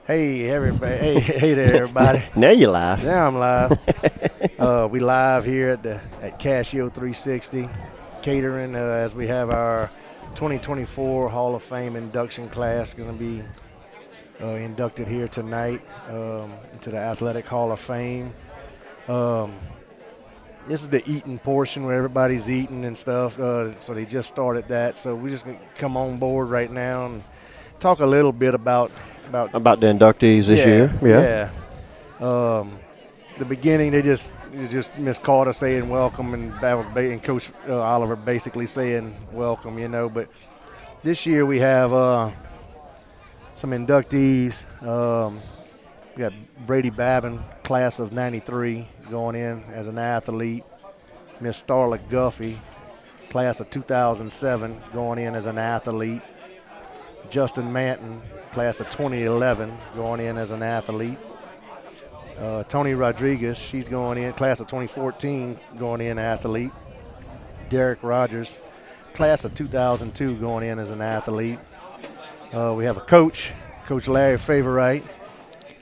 Hey everybody! Hey there, everybody! Now you're live. Now I'm live. We live here at Casio 360 Catering as we have our 2024 Hall of Fame induction class going to be inducted here tonight into the Athletic Hall of Fame. This is the eating portion where everybody's eating and stuff. So they just started that. So we're just going to come on board right now and talk a little bit about the inductees this year. Yeah. The beginning, they just Miss Carter saying welcome, and Coach Oliver basically saying welcome, But this year we have some inductees. We got Brady Babin, class of '93, going in as an athlete. Miss Starla Guffey, class of 2007, going in as an athlete. Justin Manton, class of 2011, going in as an athlete. Tony Rodriguez, she's going in, class of 2014, going in athlete. Derek Rogers, class of 2002, going in as an athlete. We have a coach, Coach Larry Favorite,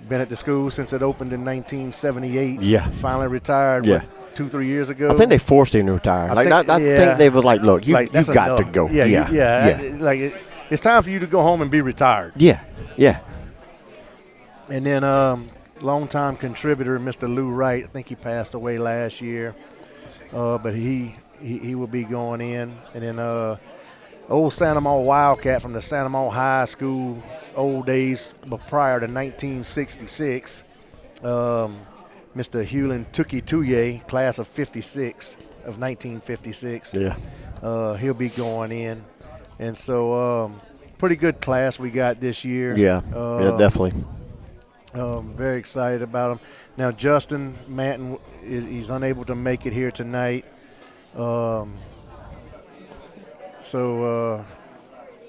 been at the school since it opened in 1978. Yeah. Finally retired, 2-3 years ago. I think they forced him to retire. I think they were like, look, you got enough. To go. Yeah. It's time for you to go home and be retired. Yeah. And then longtime contributor, Mr. Lou Wright, I think he passed away last year, but he will be going in. And then old Santa Maria Wildcat from the Santa Maria High School, old days, but prior to 1966, Mr. Hewlin Tuki Tuye, class of 1956. Yeah. He'll be going in. And so pretty good class we got this year. Yeah, definitely. Very excited about him. Now, Justin Manton, he's unable to make it here tonight. So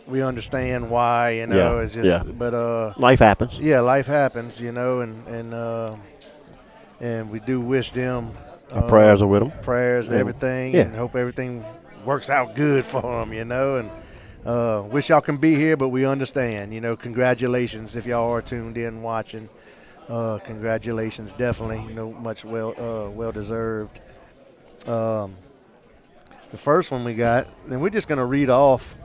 we understand why, It's just, but life happens. Yeah, life happens, and we do wish them our prayers are with them. Prayers and everything, and hope everything works out good for them, and wish y'all can be here, but we understand, congratulations if y'all are tuned in watching. Congratulations, definitely, much well deserved. The first one we got, and we're just going to read off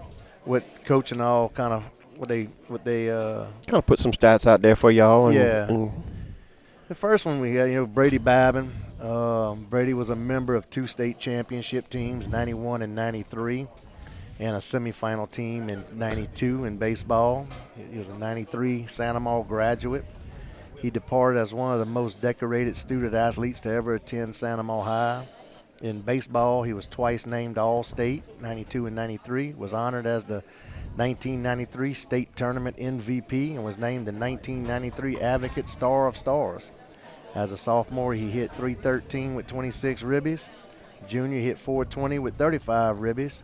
what Coach and all kind of what they kind of put some stats out there for y'all. The first one we got, Brady Babin. Brady was a member of 2 state championship teams, 91 and 93, and a semifinal team in 92 in baseball. He was a 93 Santa Maria graduate. He departed as one of the most decorated student athletes to ever attend Santa Maria High. In baseball, he was twice named All-State, 92 and 93, was honored as the 1993 state tournament MVP, and was named the 1993 Advocate Star of Stars. As a sophomore, he hit .313 with 26 ribbies. Junior, he hit .420 with 35 ribbies.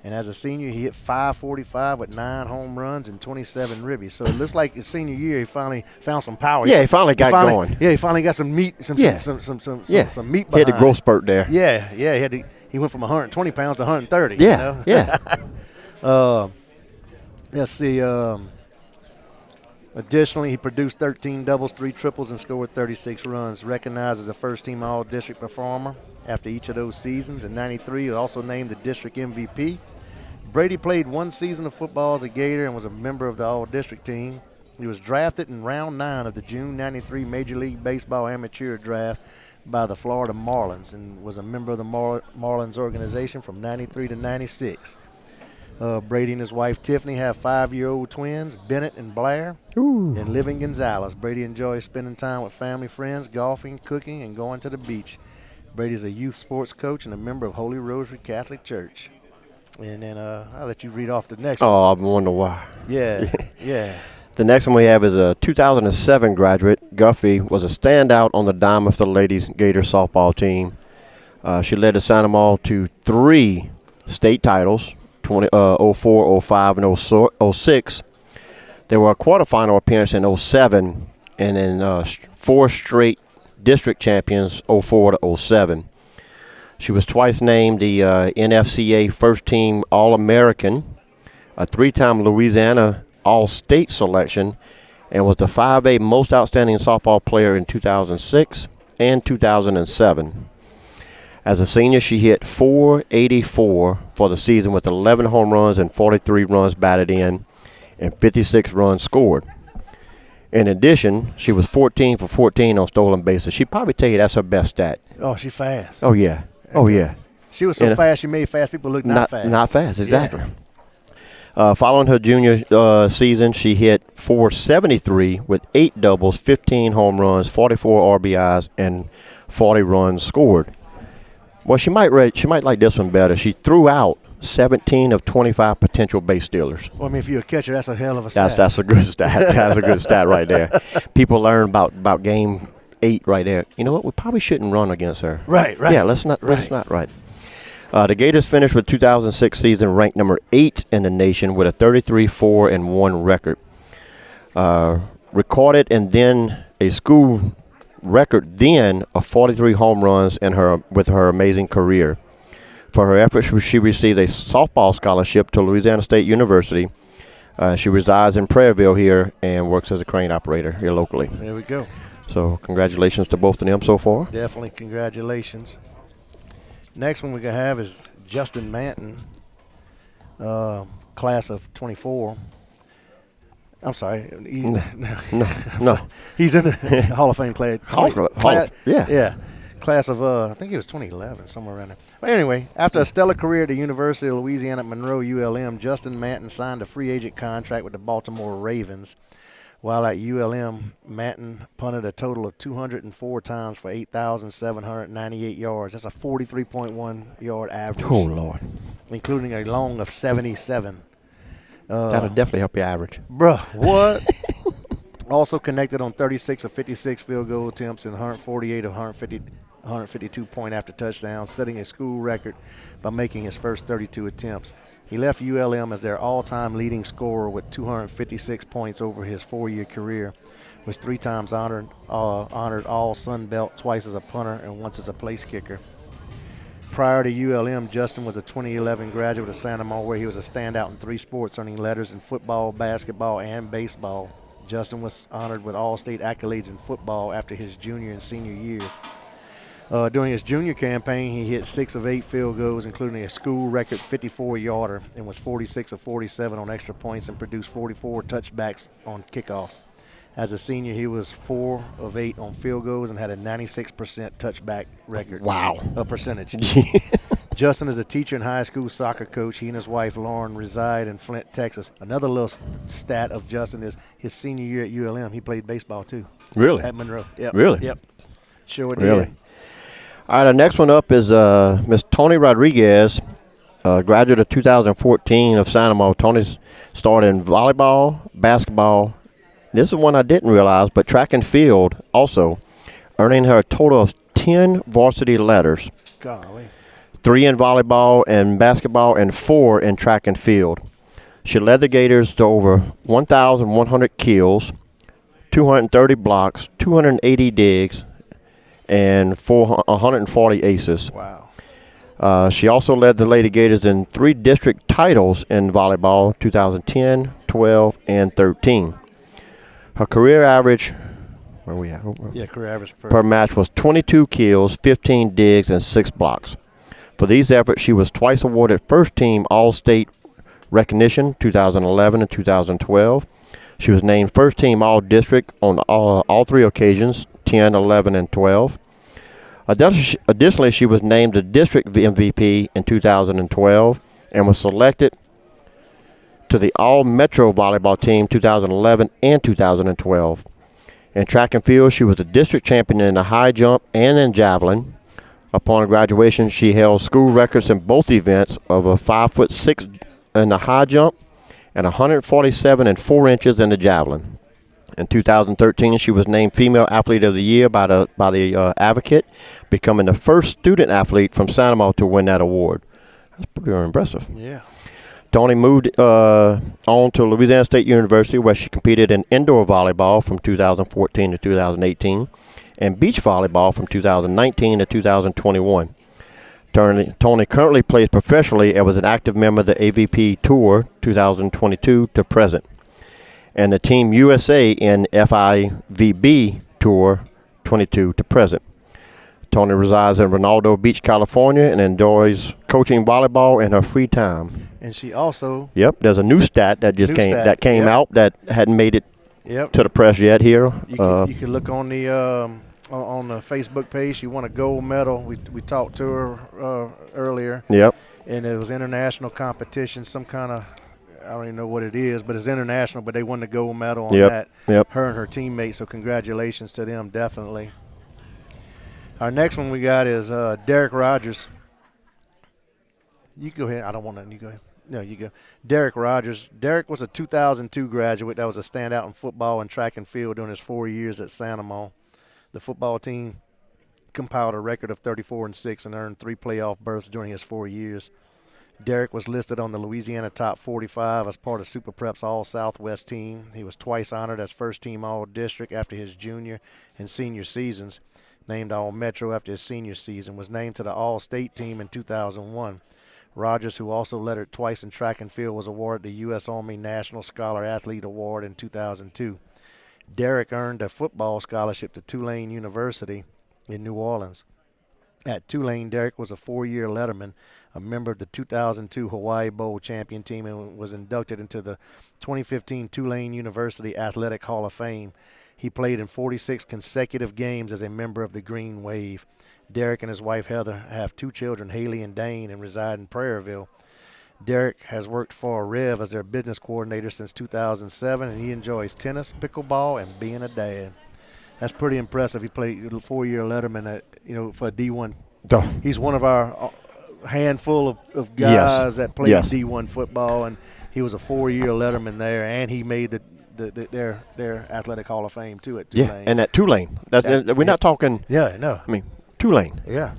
And as a senior, he hit .545 with 9 home runs and 27 ribbies. So it looks like his senior year, he finally found some power. Yeah, he finally got going. Yeah, he finally got some meat, some meat behind. He had the growth spurt there. Yeah. He went from 120 pounds to 130. Yeah. Let's see. Additionally, he produced 13 doubles, 3 triples, and scored 36 runs. Recognized as a first-team All-District performer after each of those seasons. In '93, he was also named the District MVP. Brady played 1 season of football as a Gator and was a member of the All-District team. He was drafted in round 9 of the June '93 Major League Baseball Amateur Draft by the Florida Marlins and was a member of the Marlins organization from '93 to '96. Brady and his wife Tiffany have 5-year-old twins, Bennett and Blair, and live in Gonzales. Brady enjoys spending time with family, friends, golfing, cooking, and going to the beach. Brady's a youth sports coach and a member of Holy Rosary Catholic Church. And then I'll let you read off the next one. Oh, I wonder why. Yeah. The next one we have is a 2007 graduate. Guffey was a standout on the Diamond for the Ladies Gator softball team. She led the Santa Maria to 3 state titles, 04, 05, and 06. There were a quarterfinal appearance in 07, and then 4 straight district champions, 04 to 07. She was twice named the NFCA First Team All-American, a 3-time Louisiana All-State selection, and was the 5A most outstanding softball player in 2006 and 2007. As a senior, she hit .484 for the season with 11 home runs and 43 runs batted in and 56 runs scored. In addition, she was 14 for 14 on stolen bases. She'd probably tell you that's her best stat. Oh, she's fast. Oh, yeah. Oh, yeah. She was so fast, she made fast people look not fast. Not fast, exactly. Yeah. Following her junior season, she hit .473 with 8 doubles, 15 home runs, 44 RBIs, and 40 runs scored. Well, she might like this one better. She threw out 17 of 25 potential base stealers. Well, I mean, if you're a catcher, that's a hell of a stat. That's a good stat. That's a good stat right there. People learn about game 8 right there. You know what? We probably shouldn't run against her. Right. Yeah, let's not. The Gators finished with 2006 season ranked number 8 in the nation with a 33-4-1 record. Recorded and then a school record then of 43 home runs with her amazing career. For her efforts, she received a softball scholarship to Louisiana State University. She resides in Prairieville here and works as a crane operator here locally. There we go. So congratulations to both of them so far. Definitely congratulations. Next one we're going to have is Justin Manton, class of 24. I'm sorry. No. He's in the Hall of Fame class. Yeah. Class of, I think it was 2011, somewhere around there. But anyway, after a stellar career at the University of Louisiana at Monroe, ULM, Justin Manton signed a free agent contract with the Baltimore Ravens. While at ULM, Manton punted a total of 204 times for 8,798 yards. That's a 43.1 yard average. Oh, Lord. Including a long of 77. That'll definitely help your average. Bruh, what? Also connected on 36 of 56 field goal attempts and 148 of 152 point after touchdowns, setting a school record by making his first 32 attempts. He left ULM as their all-time leading scorer with 256 points over his 4-year career. Was 3 times honored all Sun Belt, twice as a punter and once as a place kicker. Prior to ULM, Justin was a 2011 graduate of Santa Monica, where he was a standout in 3 sports, earning letters in football, basketball, and baseball. Justin was honored with all-state accolades in football after his junior and senior years. During his junior campaign, he hit 6 of 8 field goals, including a school record 54-yarder, and was 46 of 47 on extra points and produced 44 touchbacks on kickoffs. As a senior, he was 4 of 8 on field goals and had a 96% touchback record. Wow. A percentage. Justin is a teacher and high school soccer coach. He and his wife, Lauren, reside in Flint, Texas. Another little stat of Justin is his senior year at ULM, he played baseball too. Really? At Monroe. Yep. Really? Yep. Sure did. Really? All right, our next one up is Miss Tony Rodriguez, graduate of 2014 of Santa Monica. Tony's started in volleyball, basketball. This is one I didn't realize, but track and field also, earning her a total of 10 varsity letters. Golly. 3 in volleyball and basketball and 4 in track and field. She led the Gators to over 1,100 kills, 230 blocks, 280 digs, and 140 aces. Wow. She also led the Lady Gators in 3 district titles in volleyball, 2010, 12, and 13. Her career average, where are we at? Career average per match was 22 kills, 15 digs, and 6 blocks. For these efforts, she was twice awarded First Team All-State recognition, 2011 and 2012. She was named First Team All-District on all 3 occasions, 10, 11, and 12. Additionally, she was named the District MVP in 2012 and was selected to the All-Metro Volleyball Team 2011 and 2012. In track and field, she was the district champion in the high jump and in javelin. Upon graduation, she held school records in both events of a 5'6" in the high jump and 147 and 4 inches in the javelin. In 2013, she was named Female Athlete of the Year by the Advocate, becoming the first student athlete from Santa Monica to win that award. That's pretty impressive. Yeah. Tony moved on to Louisiana State University, where she competed in indoor volleyball from 2014 to 2018 and beach volleyball from 2019 to 2021. Tony currently plays professionally and was an active member of the AVP Tour 2022 to present. and the Team USA in FIVB Tour 22 to present. Tony resides in Ronaldo Beach, California, and enjoys coaching volleyball in her free time. And she also. Yep, there's a new stat that just came out that hadn't made it to the press yet here. You can look on the Facebook page. She won a gold medal. We talked to her earlier. Yep. And it was international competition, some kind of, I don't even know what it is, but it's international. But they won the gold medal on that. Yep. Her and her teammates. So congratulations to them, definitely. Our next one we got is Derek Rogers. You go ahead. I don't want to. You go ahead. No, you go. Derek Rogers. Derek was a 2002 graduate that was a standout in football and track and field during his 4 years at Santa Monica. The football team compiled a record of 34-6 and earned 3 playoff berths during his 4 years. Derek was listed on the Louisiana Top 45 as part of Super Prep's All-Southwest team. He was twice honored as first-team All-District after his junior and senior seasons. Named All-Metro after his senior season, was named to the All-State team in 2001. Rogers, who also lettered twice in track and field, was awarded the U.S. Army National Scholar Athlete Award in 2002. Derek earned a football scholarship to Tulane University in New Orleans. At Tulane, Derek was a 4-year letterman, a member of the 2002 Hawaii Bowl champion team, and was inducted into the 2015 Tulane University Athletic Hall of Fame. He played in 46 consecutive games as a member of the Green Wave. Derek and his wife Heather have 2 children, Haley and Dane, and reside in Prairieville. Derek has worked for Rev as their business coordinator since 2007, and he enjoys tennis, pickleball, and being a dad. That's pretty impressive. He played a 4-year letterman for a D1. He's one of our handful of guys that played D1 football, and he was a 4-year letterman there, and he made their athletic Hall of Fame too at Tulane. Yeah, and at Tulane. We're not talking. Yeah, no. I mean, Tulane. Yeah.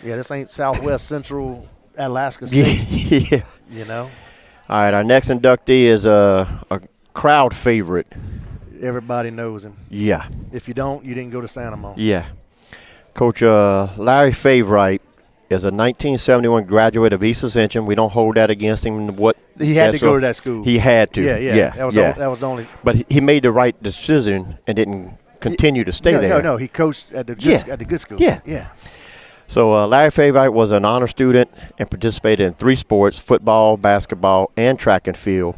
Yeah, this ain't Southwest Central Alaska State. Yeah. You know. All right, our next inductee is a crowd favorite. Everybody knows him. Yeah. If you don't, you didn't go to Santa Monica. Yeah. Coach Larry Favorite is a 1971 graduate of East Ascension. We don't hold that against him. He had to go to that school. He had to. Yeah. That was the only. But he made the right decision and didn't continue to stay there. No. He coached at the good school. Yeah. So Larry Favorite was an honor student and participated in 3 sports: football, basketball, and track and field.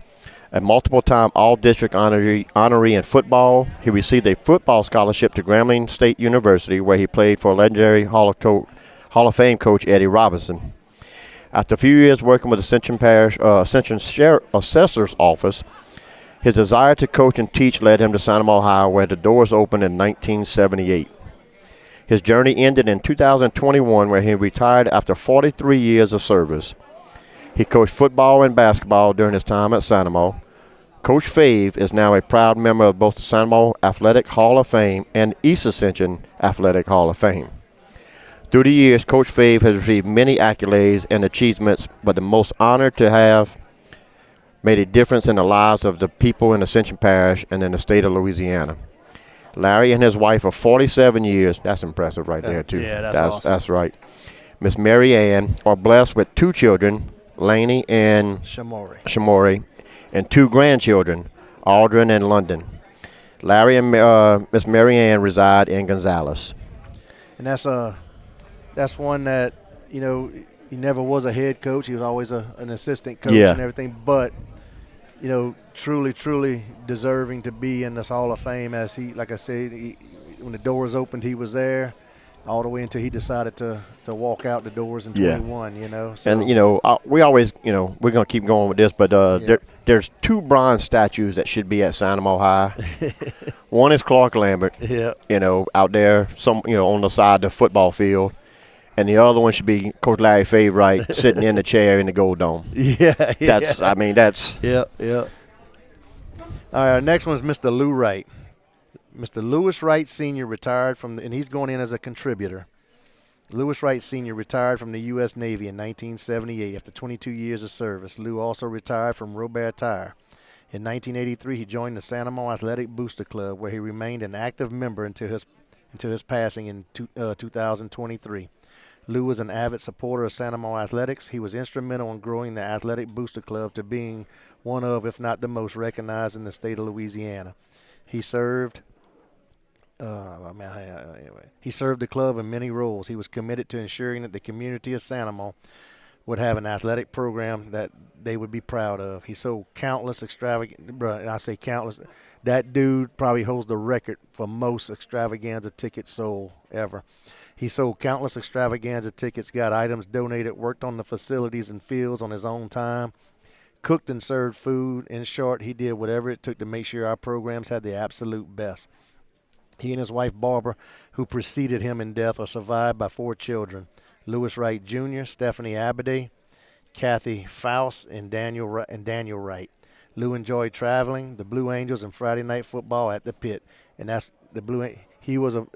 A multiple-time all-district honoree in football, he received a football scholarship to Grambling State University, where he played for legendary Hall of Fame coach Eddie Robinson. After a few years working with the Ascension Assessor's Office, his desire to coach and teach led him to Santa Monica High, where the doors opened in 1978. His journey ended in 2021, where he retired after 43 years of service. He coached football and basketball during his time at Santa Monica. Coach Fave is now a proud member of both the Santa Monica Athletic Hall of Fame and East Ascension Athletic Hall of Fame. Through the years, Coach Fave has received many accolades and achievements, but the most honored to have made a difference in the lives of the people in Ascension Parish and in the state of Louisiana. Larry and his wife of 47 years, that's impressive right there too. Yeah, that's awesome. That's right. Miss Mary Ann are blessed with 2 children, Laney and Shamori, and 2 grandchildren, Aldrin and London. Larry and Miss Mary Ann reside in Gonzales. And that's one that, he never was a head coach. He was always an assistant coach and everything. But, truly, truly deserving to be in this Hall of Fame. As he, like I said, when the doors opened, he was there all the way until he decided to walk out the doors in 21, So. And, we always, we're going to keep going with this, but there's 2 bronze statues that should be at Santa Monica High. One is Clark Lambert, out there, on the side of the football field. And the other one should be Coach Larry Favorite sitting in the chair in the Gold Dome. That's. Yeah. All right, our next one is Mr. Lou Wright. Mr. Lewis Wright Sr. retired and he's going in as a contributor. Lewis Wright Sr. retired from the U.S. Navy in 1978 after 22 years of service. Lou also retired from Robert Tire. In 1983, he joined the Santa Monica Athletic Booster Club, where he remained an active member until his passing in 2023. Lou was an avid supporter of Santa Monica athletics. He was instrumental in growing the Athletic Booster Club to being one of, if not the most recognized in the state of Louisiana. He served anyway. He served the club in many roles. He was committed to ensuring that the community of Santa Monica would have an athletic program that they would be proud of. He sold countless extravagant, and I say countless, that dude probably holds the record for most extravaganza tickets sold ever. He sold countless extravaganza tickets, got items donated, worked on the facilities and fields on his own time, cooked and served food. In short, he did whatever it took to make sure our programs had the absolute best. He and his wife Barbara, who preceded him in death, are survived by 4 children: Lewis Wright Jr., Stephanie Abaday, Kathy Faust, and Daniel Wright. Lou enjoyed traveling, the Blue Angels, and Friday night football at the pit. And that's the he was a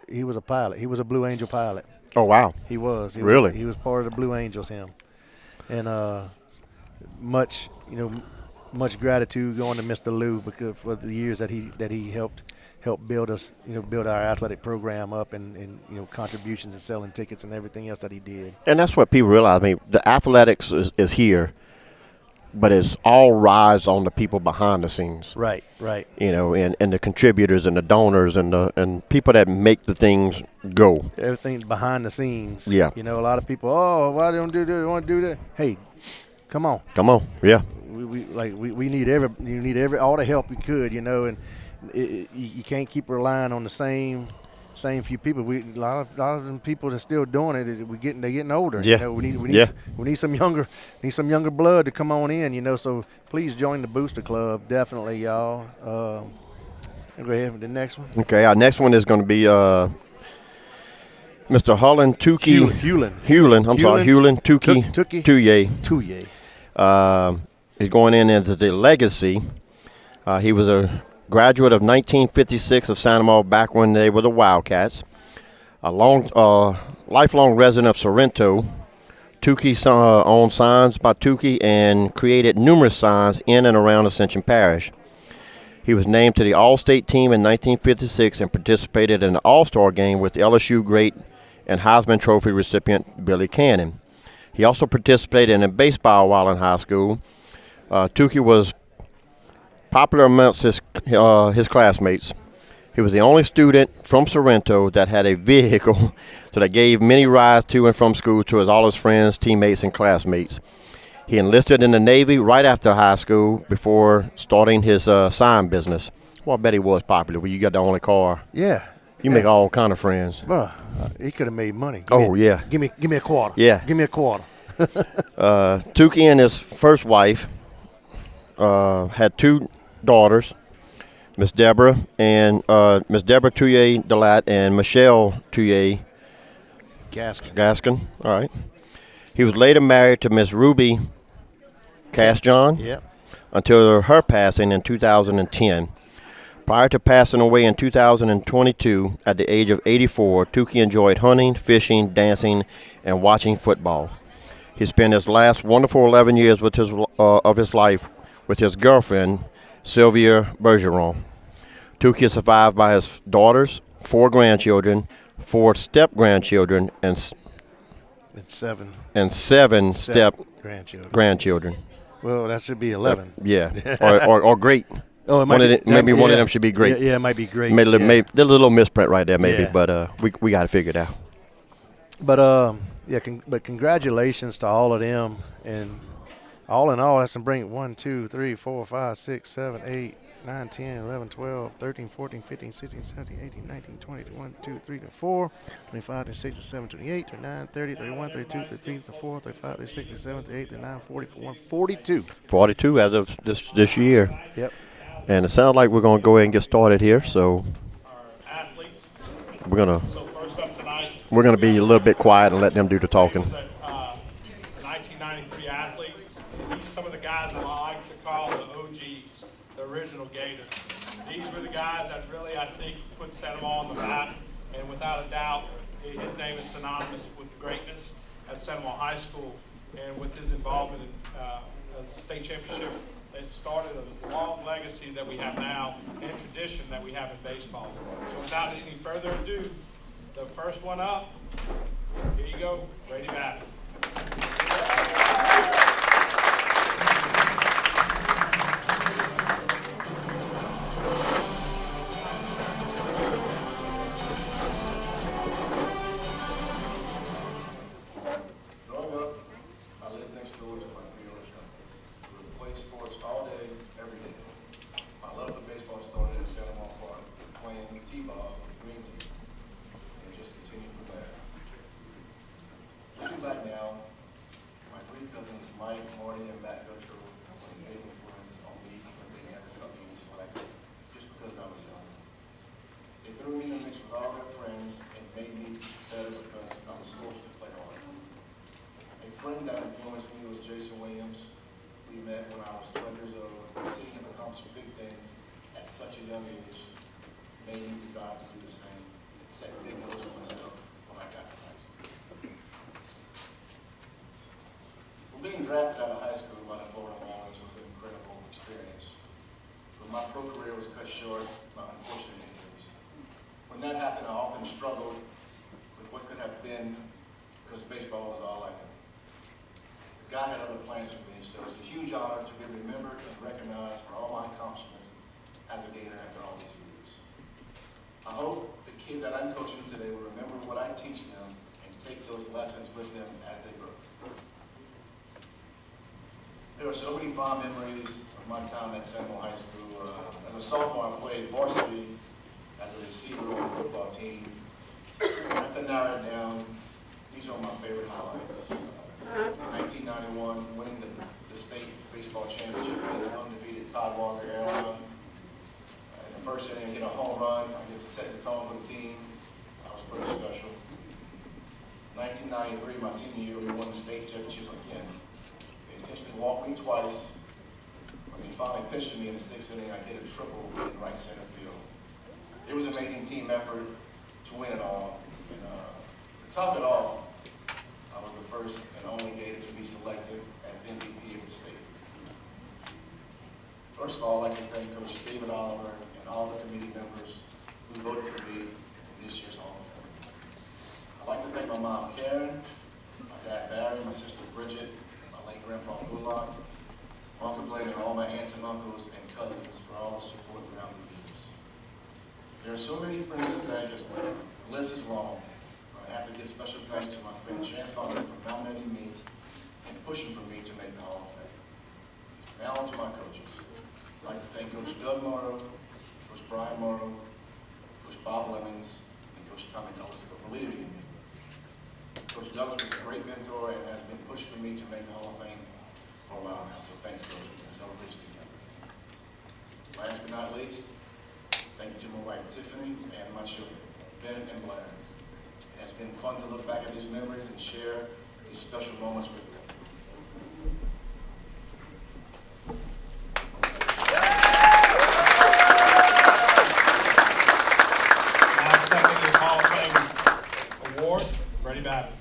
pilot. He was a Blue Angel pilot. Oh, wow. He was. Really? He was part of the Blue Angels, him. And much gratitude going to Mr. Lou because for the years that he helped build us, build our athletic program up and contributions and selling tickets and everything else that he did. And that's what people realize. I mean, the athletics is here, but it's all rides on the people behind the scenes. Right. And the contributors and the donors and people that make the things go. Everything behind the scenes. Yeah. A lot of people, why they don't do this? They want to do that. Hey, come on. Yeah. We need all the help we could, and you can't keep relying on the same few people. A lot of them people that's still doing it. They're getting older. Yeah. We need some younger blood to come on in. So please join the Booster Club, definitely, y'all. Go ahead with the next one. Okay, our next one is going to be Mr. Hewlin Tuye. He's going in as the legacy. He was a graduate of 1956 of Santa Monica back when they were the Wildcats. A lifelong resident of Sorrento. Tukey owned signs by Tukey and created numerous signs in and around Ascension Parish. He was named to the All-State team in 1956 and participated in the All-Star game with LSU great and Heisman Trophy recipient Billy Cannon. He also participated in baseball while in high school. Tukey was popular amongst his classmates. He was the only student from Sorrento that had a vehicle, so that gave many rides to and from school to all his friends, teammates, and classmates. He enlisted in the Navy right after high school before starting his sign business. Well, I bet he was popular. Well, you got the only car. Yeah. You make all kind of friends. Well, he could have made money. Yeah. Give me a quarter. Yeah. Give me a quarter. Tukey and his first wife had 2 daughters, Miss Deborah Tuye Delat and Michelle Tuye Gaskin. All right. He was later married to Miss Ruby Casjohn. Yep. Until her passing in 2010. Prior to passing away in 2022 at the age of 84, Tukey enjoyed hunting, fishing, dancing, and watching football. He spent his last wonderful 11 years of his life with his girlfriend, Sylvia Bergeron. Tukey is survived by his daughters, 4 grandchildren, 4 step-grandchildren, and 7 step-grandchildren. Well, that should be 11. Yeah, or great. Oh, one of them should be great. Yeah, it might be great. There's a little misprint right there, maybe, but we got to figure it out. But but congratulations to all of them, and all in all, that's to bring 1, 2, 3, 4, 5, 6, 7, 8, 9, 10, 11, 12, 13, 14, 15, 16, 17, 18, 19, 20, 21, 22, 23, 24, 25, 26, 27, 28, 29, 30, 31, 32, 33, 34, 35, 36, 37, 38, 39, 40, 41, 42. 42 as of this year. Yep. And it sounds like we're going to go ahead and get started here. So we're going to be a little bit quiet and let them do the talking. 1993 athlete. These are some of the guys that I like to call the OGs, the original Gators. These were the guys that really, I think, put Santa Monica on the map. And without a doubt, his name is synonymous with the greatness at Santa Monica High School and with his involvement in the state championship. It started a long legacy that we have now and tradition that we have in baseball. So without any further ado, the first one up Here you go, Brady Babbitt. Growing up, I lived next door to my three-year-old cousin. We would play sports all day, every day. My love for baseball started at Santa Monica Park, playing T-ball with the green team, and just continued from there. Looking back now, my three cousins, Mike, Marty, and Matt Gutcher, were a big influence on me when they never cut me any slack, just because I was young. They threw me in the mix with all their friends and made me better because I was supposed to play hard. A friend that influenced me was Jason Williams. We met when I was 12 years old. Seeing him accomplish big things at such a young age made me desire to do the same and set big goals for myself when I got to high school. Well, being drafted out of high school by the Florida Marlins was an incredible experience. But my pro career was cut short by unfortunate injuries. When that happened, I often struggled with what could have been because baseball was all I knew. God had other plans for me, so it's a huge honor to be remembered and recognized for all my accomplishments as a Gator after all these years. I hope the kids that I'm coaching today will remember what I teach them and take those lessons with them as they grow. There are so many fond memories of my time at Seminole High School. As a sophomore, I played varsity as a receiver on the football team. I have to narrow it down. These are my favorite highlights. 1991, winning the state baseball championship against undefeated Todd Walker Airline. In the first inning, I hit a home run. I guess to set the tone for the team. That was pretty special. 1993, my senior year, we won the state championship again. They intentionally walked me twice. When they finally pitched to me in the sixth inning, I hit a triple in right center field. It was an amazing team effort to win it all. And to top it off, I was the first and only Gator to be selected as MVP of the state. First of all, I'd like to thank Coach David Oliver and all the committee members who voted for me in this year's Hall of Fame. I'd like to thank my mom, Karen, my dad, Barry, my sister, Bridget, my late grandpa, Bullock, my Uncle Blaine, and all my aunts and uncles and cousins for all the support throughout the years. There are so many friends to thank us, but the list is long. I have to give special thanks to my friend Chance Hunter for nominating me and pushing for me to make the Hall of Fame. Now on to my coaches. I'd like to thank Coach Doug Morrow, Coach Brian Morrow, Coach Bob Lemons, and Coach Tommy Dulles for believing in me. Coach Douglas was a great mentor and has been pushing for me to make the Hall of Fame for a while now, so thanks, Coach, for the celebration together. Last but not least, thank you to my wife Tiffany and my children, Bennett and Blair. It has been fun to look back at these memories and share these special moments with them. Now accepting his Hall of Fame award, Brady Babbitt.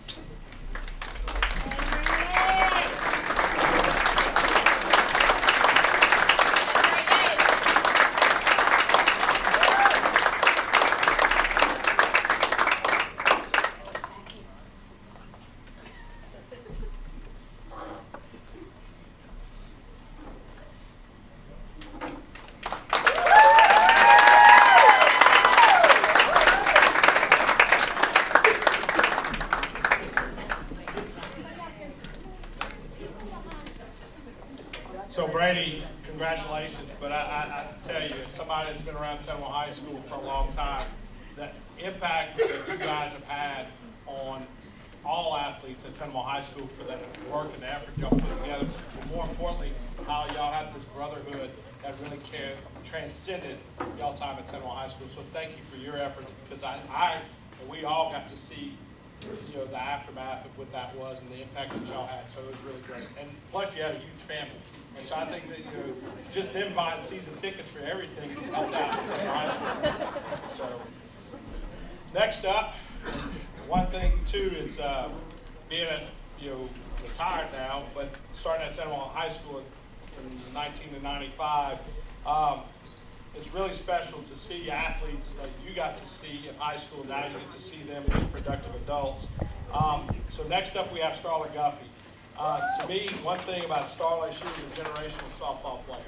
So Brady, congratulations, but I tell you, as somebody that's been around Seminole High School for a long time, the impact that you guys have had on all athletes at Seminole High School for the work and the effort y'all put together, but more importantly, how y'all had this brotherhood that really transcended y'all time at Seminole High School. So thank you for your efforts, because and we all got to see, you know, the aftermath of what that was and the impact that y'all had. So it was really great. And plus, you had a huge family. And so I think that, you know, just them buying season tickets for everything helped out in high school. So next up, one thing too is being retired now, but starting at Seminole High School from 19 to 95. it's really special to see athletes like you got to see in high school. Now you get to see them as productive adults. So next up we have Starla Guffey. To me, one thing about Starla, she was a generational softball player.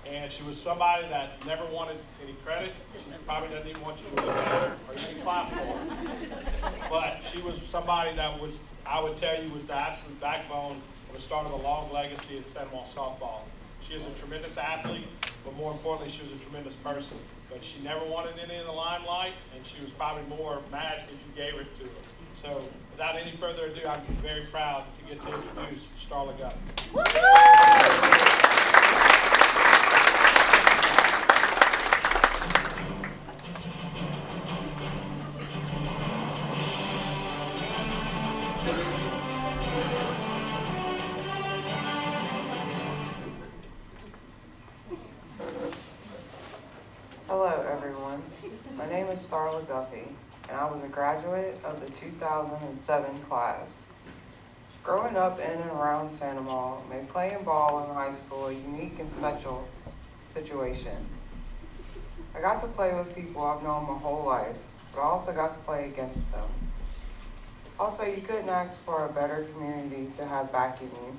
And she was somebody that never wanted any credit. She probably doesn't even want you to look at her or even clap for her. But she was somebody that was, I would tell you, was the absolute backbone of the start of a long legacy at Santa Monica softball. She is a tremendous athlete, but more importantly, she was a tremendous person. But she never wanted any of the limelight, and she was probably more mad if you gave it to her. So without any further ado, I'm very proud to get to introduce Starla Guffey. Hello, everyone. My name is Starla Guffey, and I was a graduate of the 2007 class. Growing up in and around Santa Monica made playing ball in high school a unique and special situation. I got to play with people I've known my whole life, but I also got to play against them. Also, you couldn't ask for a better community to have backing you.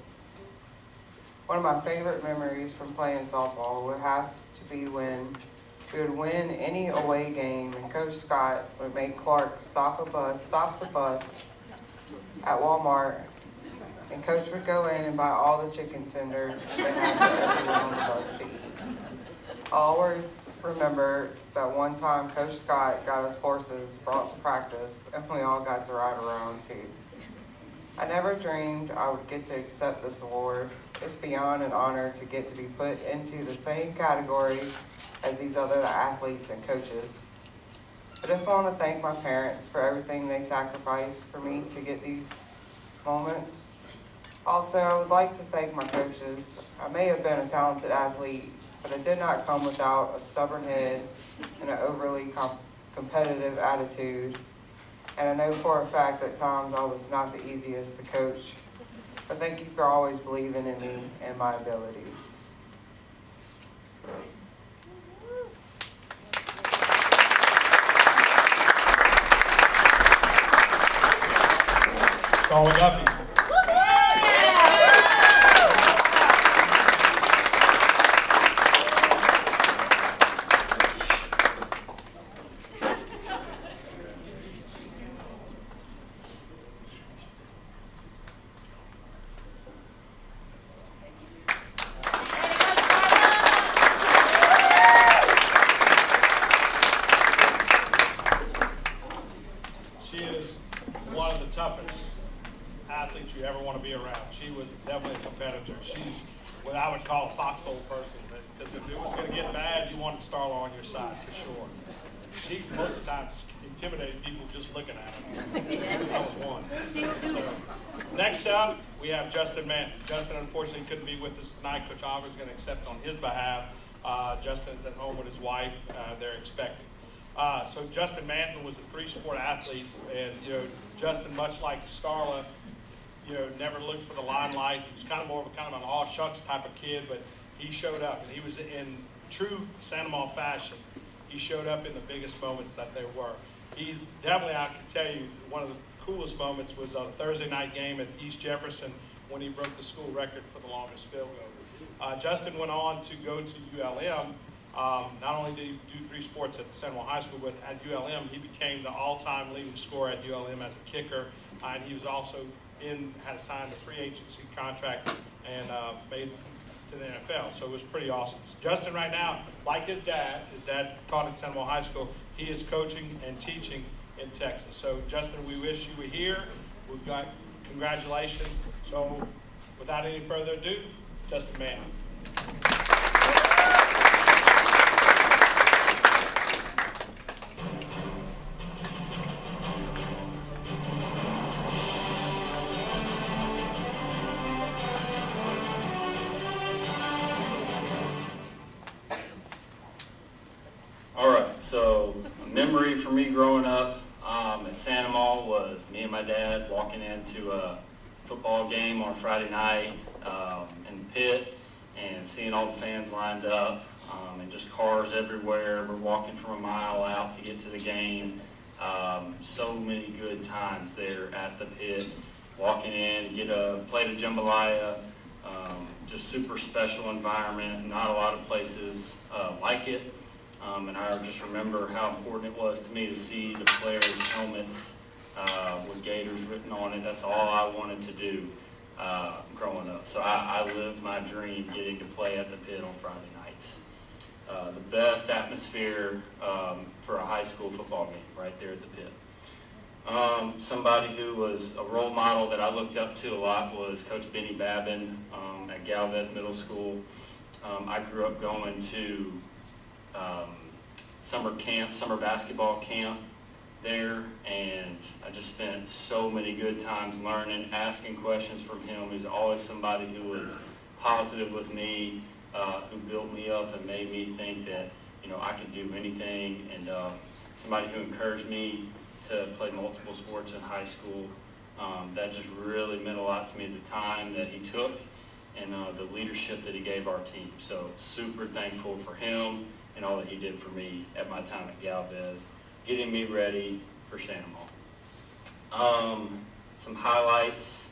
One of my favorite memories from playing softball would have to be when we would win any away game, and Coach Scott would make Clark stop the bus at Walmart, and Coach would go in and buy all the chicken tenders they had for everyone on the bus to eat. I'll always remember that one time Coach Scott got us horses brought to practice, and we all got to ride around too. I never dreamed I would get to accept this award. It's beyond an honor to get to be put into the same category as these other athletes and coaches. I just want to thank my parents for everything they sacrificed for me to get these moments. Also, I would like to thank my coaches. I may have been a talented athlete, but I did not come without a stubborn head and an overly competitive attitude. And I know for a fact at times I was not the easiest to coach. But thank you for always believing in me and my abilities. Starla Guffey. She is one of the toughest athletes you ever want to be around. She was definitely a competitor. She's what I would call a foxhole person, because if it was going to get bad, you wanted Starla on your side for sure. She most of the time intimidated people just looking at her. I was one. So, next up, we have Justin Manton. Justin unfortunately couldn't be with us tonight. Coach Oliver is going to accept on his behalf. Justin's at home with his wife. They're expecting. So Justin Manton was a three-sport athlete, and Justin, much like Starla, never looked for the limelight. He was kind of an all shucks type of kid, but he showed up, and he was in true Santa Monica fashion. He showed up in the biggest moments that there were. He definitely, I can tell you, one of the coolest moments was a Thursday night game at East Jefferson when he broke the school record for the longest field goal. Justin went on to go to ULM. Not only did he do three sports at Santa Monica High School, but at ULM, he became the all-time leading scorer at ULM as a kicker, and he was also had signed a free agency contract and made to the NFL. So it was pretty awesome. Justin right now, like his dad taught at Santa Monica High School, he is coaching and teaching in Texas. So Justin, we wish you were here. We've got congratulations. So without any further ado, Justin Mann. So a memory for me growing up at Santa Monica was me and my dad walking into a football game on Friday night in the pit, and seeing all the fans lined up, and just cars everywhere. We're walking from a mile out to get to the game. So many good times there at the pit. Walking in, get a plate of jambalaya, just super special environment. Not a lot of places like it. And I just remember how important it was to me to see the players' helmets with Gators written on it. That's all I wanted to do growing up. So I lived my dream getting to play at the pit on Friday nights. The best atmosphere for a high school football game right there at the pit. Somebody who was a role model that I looked up to a lot was Coach Benny Babin at Galvez Middle School. I grew up going to summer basketball camp there, and I just spent so many good times learning, asking questions from him. He was always somebody who was positive with me, who built me up and made me think that, you know, I could do anything, and somebody who encouraged me to play multiple sports in high school. That just really meant a lot to me at the time that he took, and the leadership that he gave our team. So super thankful for him and all that he did for me at my time at Galvez, getting me ready for Santa Maria. Some highlights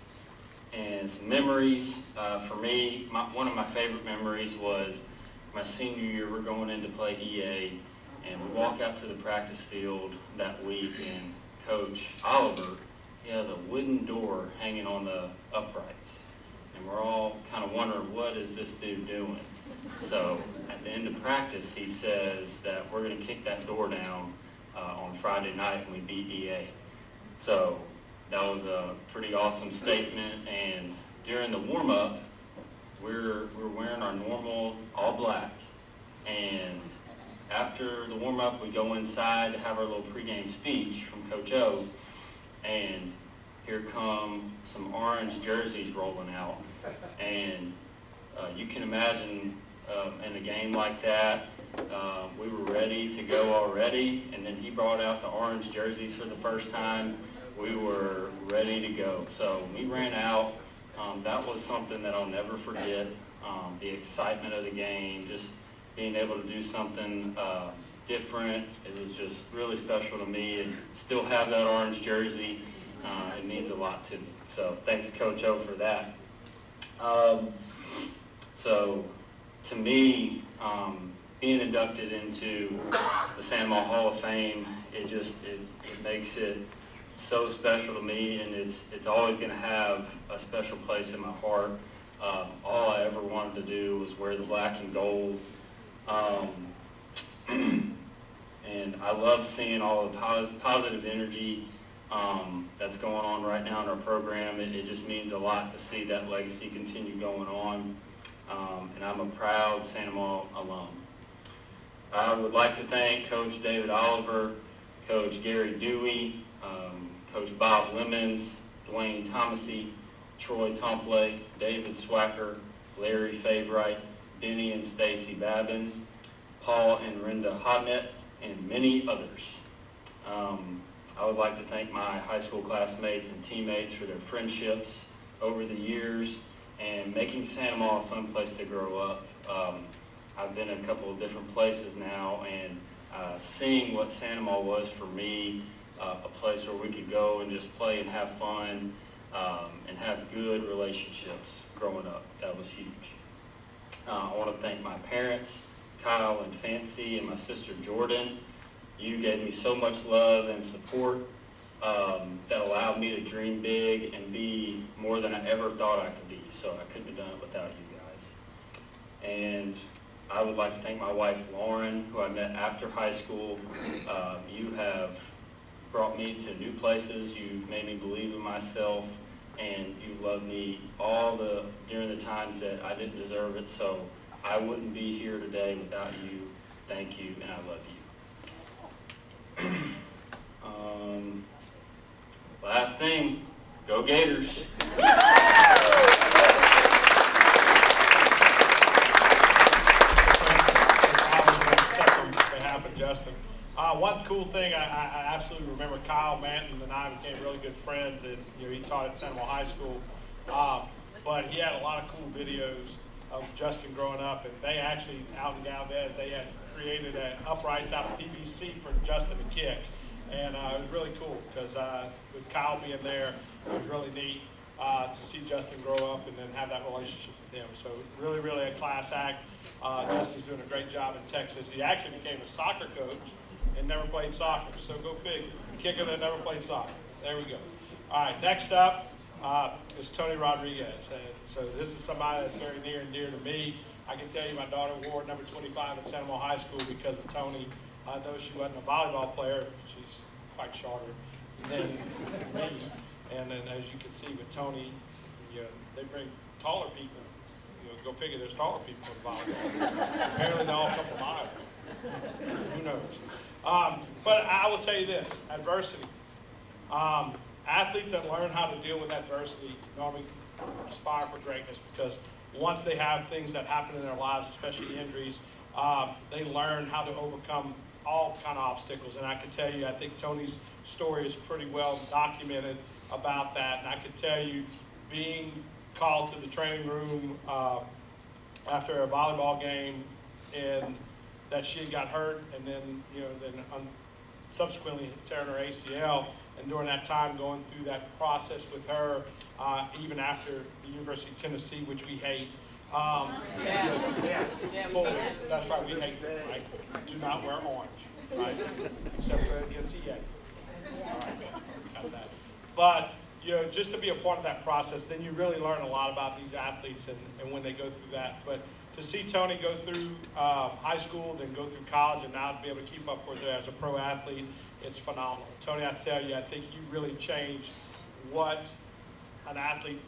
and some memories. For me, one of my favorite memories was my senior year. We're going in to play EA, and we walk out to the practice field that week, and Coach Oliver, he has a wooden door hanging on the uprights. And we're all kind of wondering, what is this dude doing? So at the end of practice, he says that we're going to kick that door down on Friday night when we beat EA. So that was a pretty awesome statement. And during the warm-up, we're wearing our normal all black. And after the warm-up, we go inside to have our little pregame speech from Coach O, and here come some orange jerseys rolling out. And you can imagine in a game like that, we were ready to go already, and then he brought out the orange jerseys for the first time. We were ready to go. So we ran out. That was something that I'll never forget, the excitement of the game, just being able to do something different. It was just really special to me, and still have that orange jersey. It means a lot to me. So thanks, Coach O, for that. So to me, being inducted into the Santa Maria Hall of Fame, it makes it so special to me, and it's always going to have a special place in my heart. All I ever wanted to do was wear the black and gold. And I love seeing all the positive energy that's going on right now in our program. It just means a lot to see that legacy continue going on. And I'm a proud Santa Maria alum. I would like to thank Coach David Oliver, Coach Gary Dewey, Coach Bob Lemons, Dwayne Thomasy, Troy Tomplake, David Swacker, Larry Favorite, Benny and Stacy Babin, Paul and Renda Hodnett, and many others. I would like to thank my high school classmates and teammates for their friendships over the years and making Santa Maria a fun place to grow up. I've been in a couple of different places now, and seeing what Santa Maria was for me, a place where we could go and just play and have fun and have good relationships growing up, that was huge. I want to thank my parents, Kyle and Fancy, and my sister Jordan. You gave me so much love and support that allowed me to dream big and be more than I ever thought I could be. So I couldn't have done it without you guys. And I would like to thank my wife, Lauren, who I met after high school. You have brought me to new places. You've made me believe in myself, and you've loved me during the times that I didn't deserve it. So I wouldn't be here today without you. Thank you, and I love you. Last thing, go Gators. Justin. One cool thing, I absolutely remember Kyle Manton and I became really good friends, and he taught at Santa Maria High School. But he had a lot of cool videos of Justin growing up, and they actually, out in Galvez, they had created uprights out of PVC for Justin to kick. And it was really cool because with Kyle being there, it was really neat to see Justin grow up and then have that relationship with him. So really, really a class act. Justin's doing a great job in Texas. He actually became a soccer coach and never played soccer. So go figure. A kicker that never played soccer. There we go. All right, next up is Tony Rodriguez. And so this is somebody that's very near and dear to me. I can tell you my daughter wore number 25 at Santa Monica High School because of Tony. Though she wasn't a volleyball player, she's quite shorter than me. And then as you can see with Tony, they bring taller people. Go figure, there's taller people in volleyball. Apparently they all come from Iowa. Who knows? But I will tell you this, adversity. Athletes that learn how to deal with adversity normally aspire for greatness because once they have things that happen in their lives, especially injuries, they learn how to overcome all kind of obstacles. And I can tell you, I think Tony's story is pretty well documented about that. And I can tell you, being called to the training room after a volleyball game and that she had got hurt and then, subsequently tearing her ACL, and during that time going through that process with her, even after the University of Tennessee, which we hate. That's right, we hate them, right? Do not wear orange, right? Except for against EA. All right, we got that. But, just to be a part of that process, then you really learn a lot about these athletes and when they go through that. But to see Tony go through high school, then go through college, and now to be able to keep up with her as a pro athlete, it's phenomenal. Tony, I tell you, I think you really changed what an athlete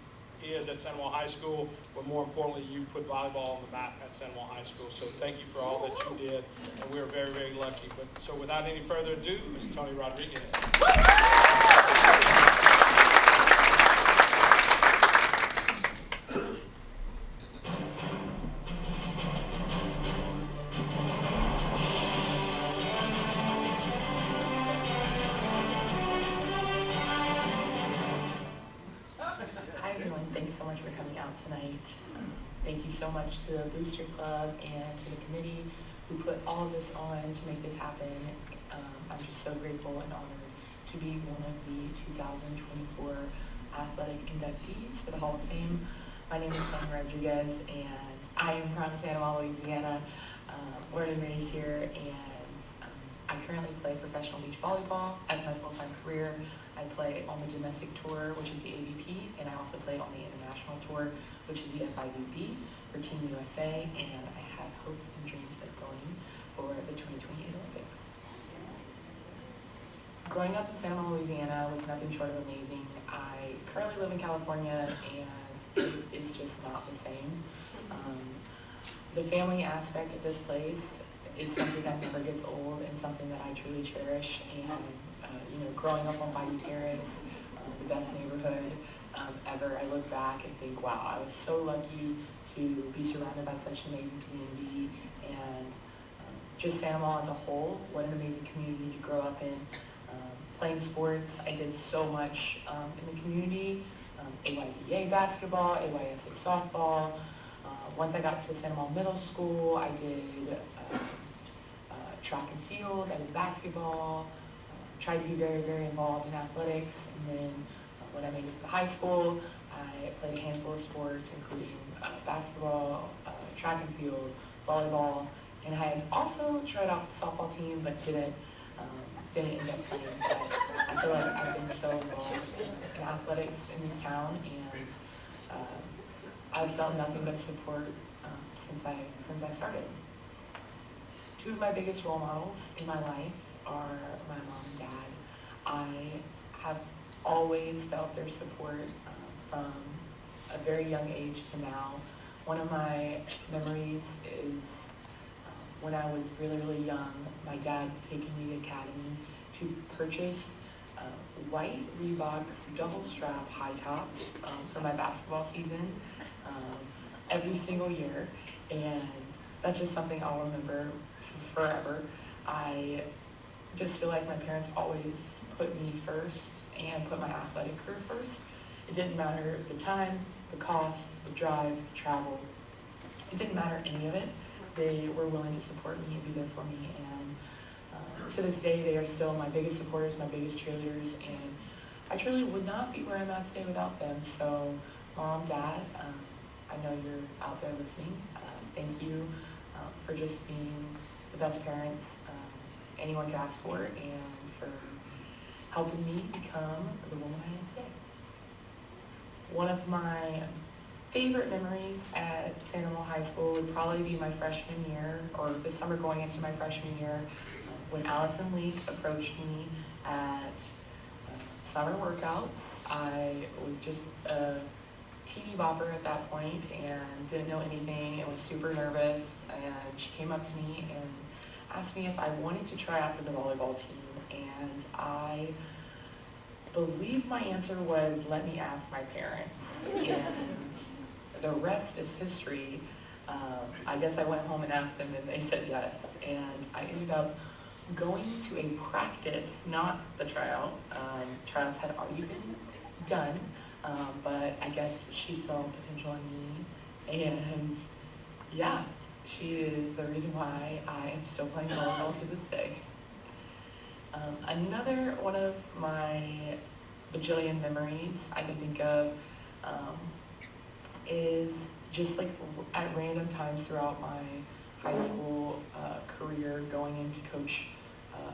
is at Santa Monica High School, but more importantly, you put volleyball on the map at Santa Monica High School. So thank you for all that you did, and we are very, very lucky. But so without any further ado, Ms. Tony Rodriguez. Thanks so much for coming out tonight. Thank you so much to the Booster Club and to the committee who put all of this on to make this happen. I'm just so grateful and honored to be one of the 2024 athletic inductees for the Hall of Fame. My name is Tony Rodriguez, and I am from Santa Monica, Louisiana, born and raised here, and I currently play professional beach volleyball as my full-time career. I play on the domestic tour, which is the AVP, and I also play on the international tour, which is the FIVP for Team USA, and I have hopes and dreams of going for the 2028 Olympics. Growing up in Santa Monica, Louisiana was nothing short of amazing. I currently live in California, and it's just not the same. The family aspect of this place is something that never gets old and something that I truly cherish. And growing up on Bayou Terrace, the best neighborhood ever, I look back and think, wow, I was so lucky to be surrounded by such an amazing community, and just Santa Monica as a whole, what an amazing community to grow up in. Playing sports, I did so much in the community, AYBA basketball, AYSA softball. Once I got to Santa Monica Middle School, I did track and field, I did basketball, tried to be very, very involved in athletics, and then when I made it to the high school, I played a handful of sports, including basketball, track and field, volleyball, and I had also tried out the softball team, but didn't end up playing. But I feel like I've been so involved in athletics in this town, and I've felt nothing but support since I started. Two of my biggest role models in my life are my mom and dad. I have always felt their support from a very young age to now. One of my memories is when I was really, really young, my dad taking me to Academy to purchase white Reeboks double strap high tops for my basketball season every single year, and that's just something I'll remember forever. I just feel like my parents always put me first and put my athletic career first. It didn't matter the time, the cost, the drive, the travel. it didn't matter any of it. They were willing to support me and be there for me, and to this day, they are still my biggest supporters, my biggest cheerleaders, and I truly would not be where I'm at today without them. So, Mom, Dad, I know you're out there listening. Thank you for just being the best parents anyone could ask for, and for helping me become the woman I am today. One of my favorite memories at San Amant High School would probably be my freshman year, or the summer going into my freshman year, when Allison Leak approached me at summer workouts. I was just a teeny bopper at that point and didn't know anything and was super nervous, and she came up to me and asked me if I wanted to try out for the volleyball team, and I believe my answer was, let me ask my parents, and the rest is history. I guess I went home and asked them and they said yes, and I ended up going to a practice, not the tryout. Tryouts had already been done, but I guess she saw potential in me, and yeah, she is the reason why I am still playing volleyball to this day. Another one of my bajillion memories I can think of is just like at random times throughout my high school career, going into Coach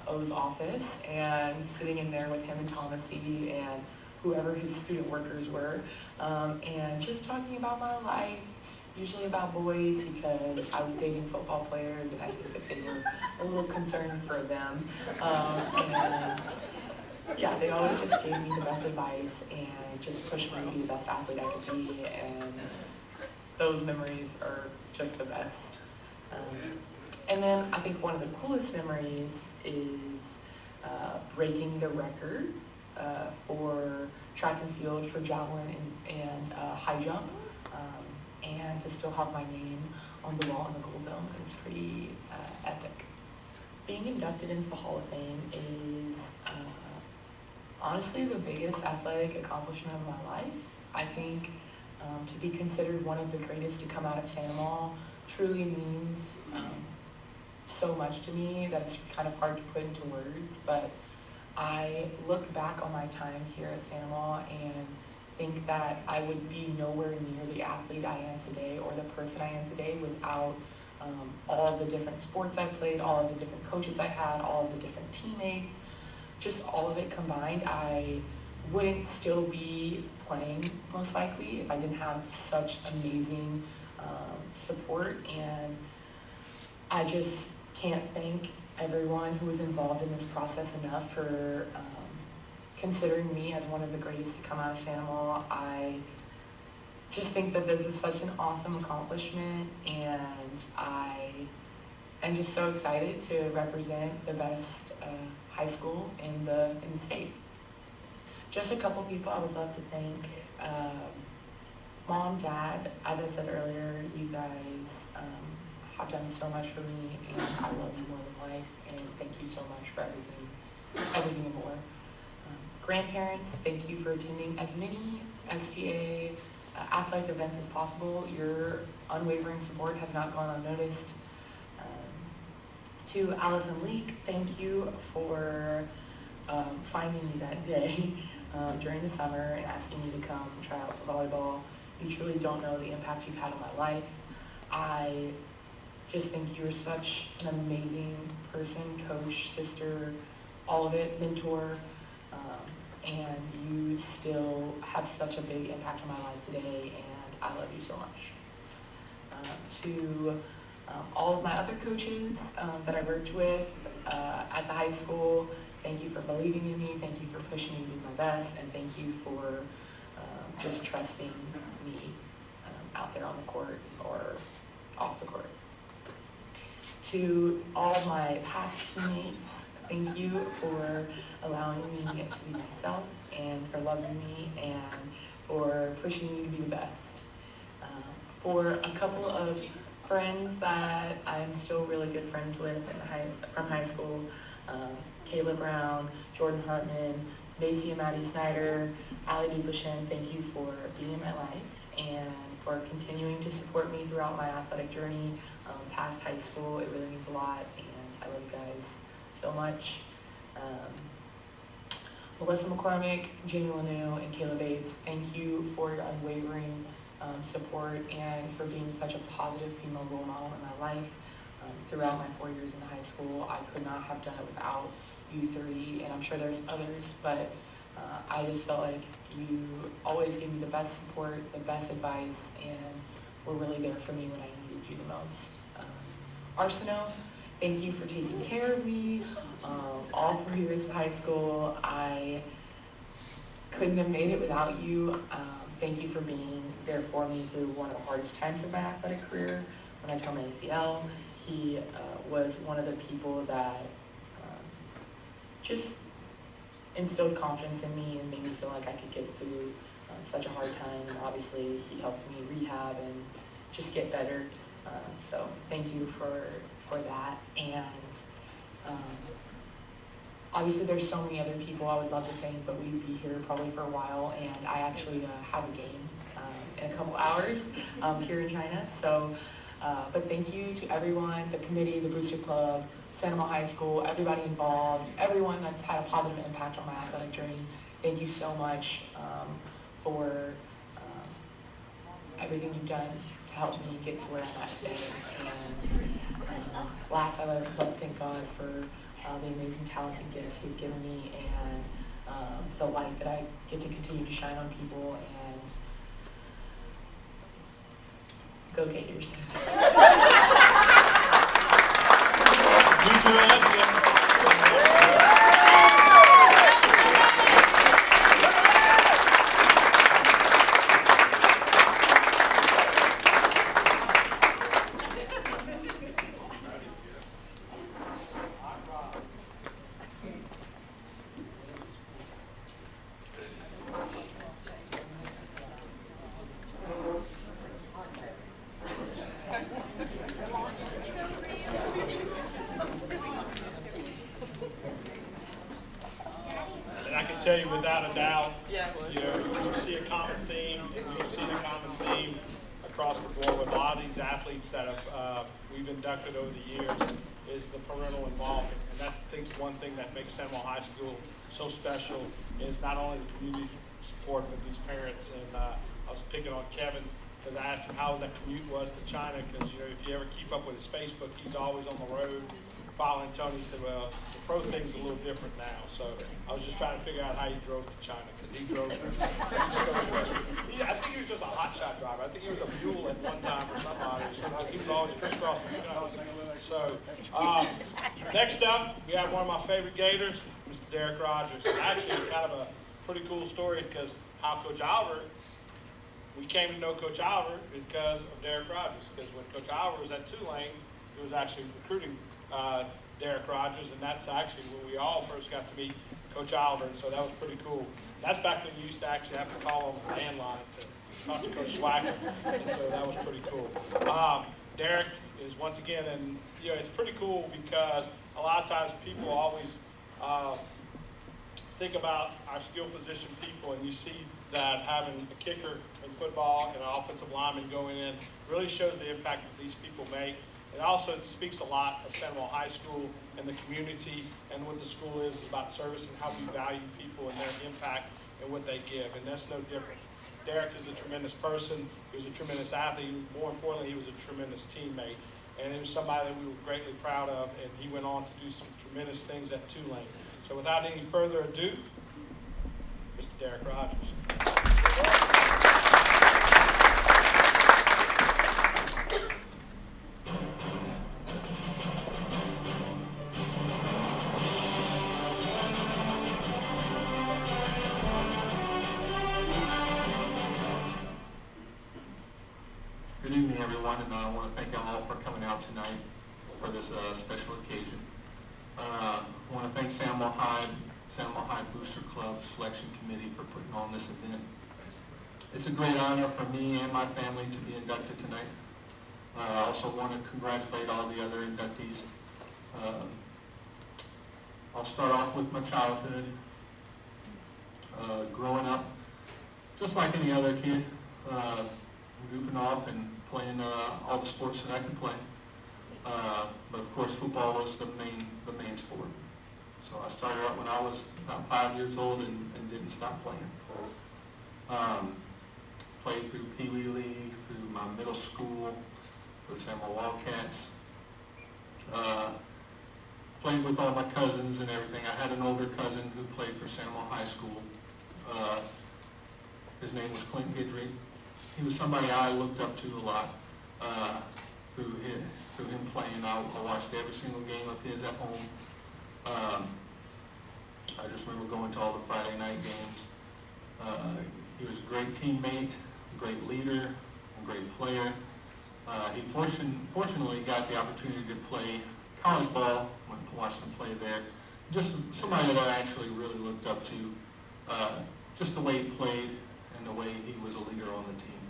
O's office and sitting in there with him and Thomasy and whoever his student workers were, and just talking about my life, usually about boys, because I was dating football players and I think that they were a little concerned for them. And yeah, they always just gave me the best advice and just pushed me to be the best athlete I could be, and those memories are just the best. And then I think one of the coolest memories is breaking the record for track and field for javelin and high jump, and to still have my name on the wall in the Gold Dome is pretty epic. Being inducted into the Hall of Fame is honestly the biggest athletic accomplishment of my life. I think to be considered one of the greatest to come out of San Amant truly means so much to me that it's kind of hard to put into words, but I look back on my time here at San Amant and think that I would be nowhere near the athlete I am today or the person I am today without all of the different sports I played, all of the different coaches I had, all of the different teammates, just all of it combined. I wouldn't still be playing most likely if I didn't have such amazing support, and I just can't thank everyone who was involved in this process enough for considering me as one of the greatest to come out of San Amant. I just think that this is such an awesome accomplishment, and I am just so excited to represent the best high school in the state. Just a couple people I would love to thank. Mom, Dad, as I said earlier, you guys have done so much for me, and I love you more than life, and thank you so much for everything and more. Grandparents, thank you for attending as many STA athletic events as possible. Your unwavering support has not gone unnoticed. To Allison Leak, thank you for finding me that day during the summer and asking me to come try out for volleyball. You truly don't know the impact you've had on my life. I just think you are such an amazing person, coach, sister, all of it, mentor, and you still have such a big impact on my life today, and I love you so much. To all of my other coaches that I worked with at the high school, thank you for believing in me, thank you for pushing me to be my best, and thank you for just trusting me out there on the court or off the court. To all of my past teammates, thank you for allowing me to be myself and for loving me and for pushing me to be the best. For a couple of friends that I'm still really good friends with from high school, Kayla Brown, Jordan Hartman, Macy and Maddie Snyder, Allie Dupashin, thank you for being in my life and for continuing to support me throughout my athletic journey past high school. It really means a lot, and I love you guys so much. Melissa McCormick, Jamie Lanu, and Kayla Bates, thank you for your unwavering support and for being such a positive female role model in my life. Throughout my 4 years in high school, I could not have done it without you three, and I'm sure there's others, but I just felt like you always gave me the best support, the best advice, and were really there for me when I needed you the most. Arsenault, thank you for taking care of me all 4 years of high school. I couldn't have made it without you. Thank you for being there for me through one of the hardest times of my athletic career when I tore my ACL. He was one of the people that just instilled confidence in me and made me feel like I could get through such a hard time. And obviously, he helped me rehab and just get better. So thank you for that. And obviously, there's so many other people I would love to thank, but we'd be here probably for a while. And I actually have a game in a couple hours here in China. So, but thank you to everyone, the committee, the Booster Club, Santa Monica High School, everybody involved, everyone that's had a positive impact on my athletic journey. Thank you so much for everything you've done to help me get to where I'm at today. And last, I would love to thank God for the amazing talents and gifts He's given me, and the light that I get to continue to shine on people. And go Gators. Tell you without a doubt, you know, you see a common theme, and you've seen a common theme across the board with a lot of these athletes that have, we've inducted over the years, is the parental involvement. And that thing's one thing that makes Santa Monica High School so special is not only the community support, but these parents. And I was picking on Kevin because I asked him how that commute was to China, because, you know, if you ever keep up with his Facebook, he's always on the road following Tony. He said, well, the pro thing's a little different now. So I was just trying to figure out how he drove to China, because he drove I think he was just a hotshot driver. I think he was a mule at one time or somebody, because he was always crisscrossing. So next up, we have one of my favorite Gators, Mr. Derek Rogers. Actually, kind of a pretty cool story, because how Coach Oliver, we came to know Coach Oliver because of Derek Rogers. Because when Coach Oliver was at Tulane, he was actually recruiting Derek Rogers, and that's actually when we all first got to meet Coach Oliver, and so that was pretty cool. That's back when you used to actually have to call on the landline to talk to Coach Swagger, and so that was pretty cool. Derek is once again, and you know, it's pretty cool because a lot of times people always think about our skill position people, and you see that having a kicker in football and an offensive lineman going in really shows the impact that these people make. And also it speaks a lot of Santa Monica High School and the community and what the school is about service and how we value people and their impact and what they give. And that's no difference. Derek is a tremendous person. He was a tremendous athlete. More importantly, he was a tremendous teammate. And he was somebody that we were greatly proud of, and he went on to do some tremendous things at Tulane. So without any further ado, Mr. Derek Rogers. Good evening, everyone, and I want to thank you all for coming out tonight for this special occasion. I want to thank Santa Monica High Booster Club Selection Committee for putting on this event. It's a great honor for me and my family to be inducted tonight. I also want to congratulate all the other inductees. I'll start off with my childhood. Growing up, just like any other kid, goofing off and playing all the sports that I could play. But of course, football was the main sport. So I started out when I was about 5 years old and didn't stop playing. Played through Pee Wee League, through my middle school, for the Samuel Wildcats. Played with all my cousins and everything. I had an older cousin who played for Samuel High School. His name was Clint Guidry. He was somebody I looked up to a lot through him playing. I watched every single game of his at home. I just remember going to all the Friday night games. He was a great teammate, a great leader, a great player. He fortunately got the opportunity to play college ball, went to watch them play there. Just somebody that I actually really looked up to, just the way he played and the way he was a leader on the team.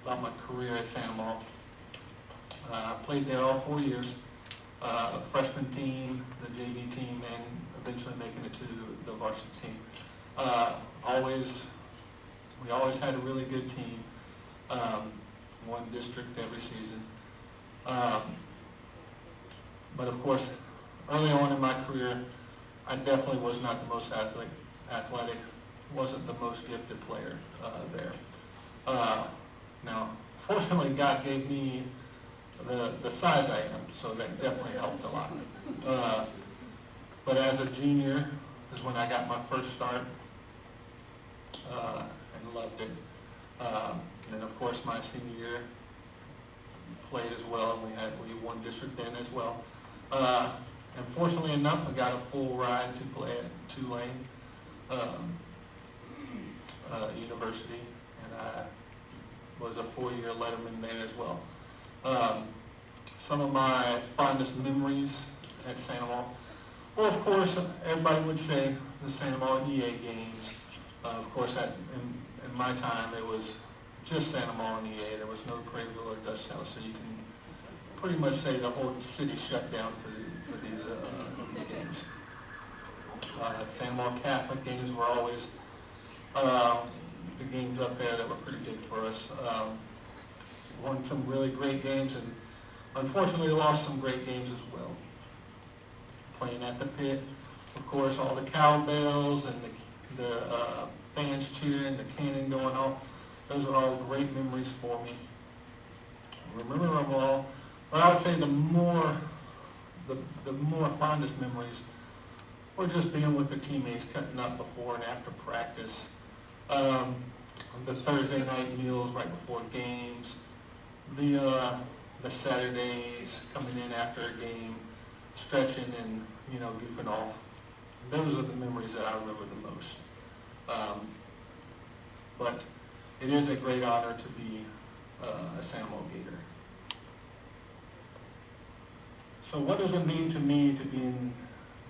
About my career at Santa I played there all 4 years, freshman team, the JV team, and eventually making it to the varsity team. We always had a really good team, one district every season. But of course, early on in my career, I definitely was not the most athletic, wasn't the most gifted player there. Now, fortunately, God gave me the size I am, so that definitely helped a lot. But as a junior is when I got my first start and loved it. And of course, my senior year played as well. We won district then as well. And fortunately enough, I got a full ride to play at Tulane University, and I was a 4-year letterman there as well. Some of my fondest memories at Santa Maria, well, of course, everybody would say the Santa Maria EA games. Of course, in my time, it was just Santa Maria and EA. There was no Craigville or Dutchtown, so you can pretty much say the whole city shut down for these games. Santa Maria Catholic games were always the games up there that were pretty big for us. Won some really great games, and unfortunately lost some great games as well. Playing at the pit, of course, all the cowbells and the fans cheering, the cannon going off. Those are all great memories for me. I remember them all, but I would say the more fondest memories were just being with the teammates, cutting up before and after practice, the Thursday night meals right before games, the Saturdays coming in after a game, stretching and goofing off. Those are the memories that I remember the most. But it is a great honor to be a Santa Maria Gator. So what does it mean to me to be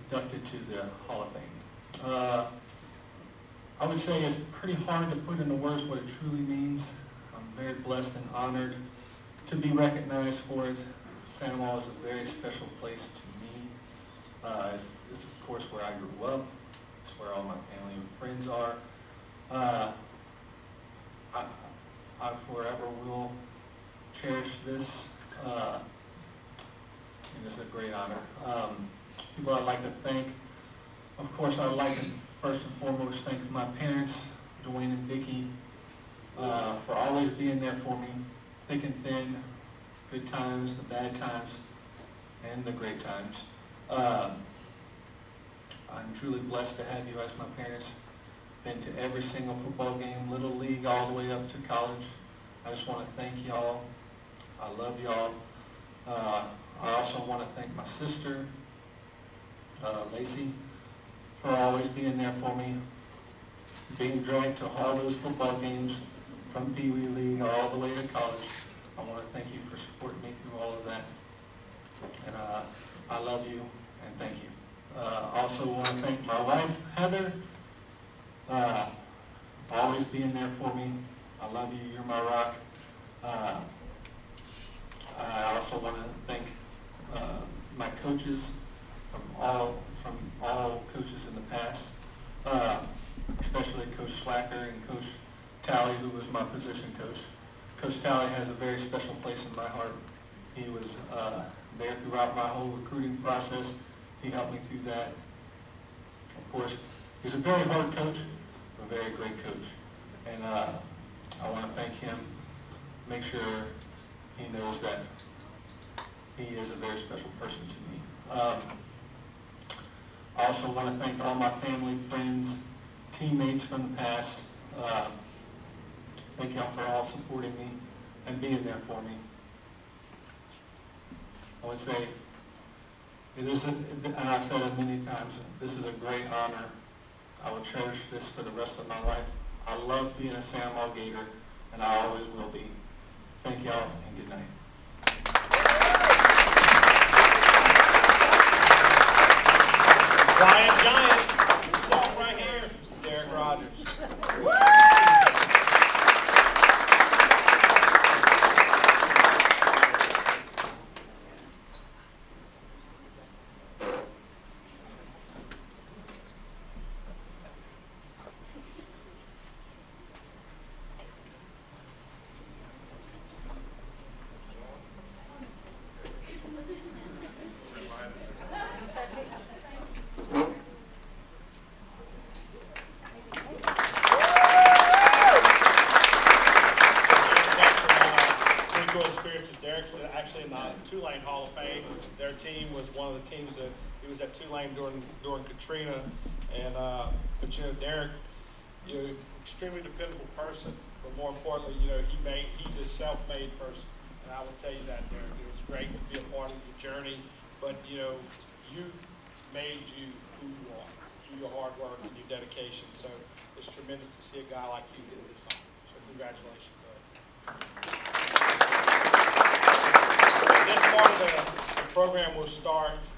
inducted to the Hall of Fame? I would say it's pretty hard to put into words what it truly means. I'm very blessed and honored to be recognized for it. Santa Maria is a very special place to me. It's of course where I grew up. It's where all my family and friends are. I forever will cherish this. And it's a great honor. People I'd like to thank. Of course, I'd like to first and foremost thank my parents, Dwayne and Vicki, for always being there for me, thick and thin, good times, the bad times, and the great times. I'm truly blessed to have you as my parents. Been to every single football game, Little League, all the way up to college. I just want to thank y'all. I love y'all. I also want to thank my sister, Lacey, for always being there for me, being dragged to all those football games from Pee Wee League all the way to college. I want to thank you for supporting me through all of that. And I love you and thank you. I also want to thank my wife, Heather, always being there for me. I love you. You're my rock. I also want to thank my coaches from all coaches in the past, especially Coach Slacker and Coach Talley, who was my position coach. Coach Talley has a very special place in my heart. He was there throughout my whole recruiting process. He helped me through that. Of course, he's a very hard coach, a very great coach. And I want to thank him, make sure he knows that he is a very special person to me. I also want to thank all my family, friends, teammates from the past. Thank y'all for all supporting me and being there for me. I would say, it is, and I've said it many times, this is a great honor. I will cherish this for the rest of my life. I love being a San Juan Gator, and I always will be. Thank y'all, and good night. Giant, giant, himself right here, Mr. Derek Rogers. Derek's actually in the Tulane Hall of Fame. Their team was one of the teams that he was at Tulane during Katrina. And but you know, Derek, you're an extremely dependable person. But more importantly, you know, he's a self-made person. And I will tell you that, Derek. It was great to be a part of your journey. But you know, you made you who you are through your hard work and your dedication. So it's tremendous to see a guy like you get this honor. So congratulations, bud. This part of the program will start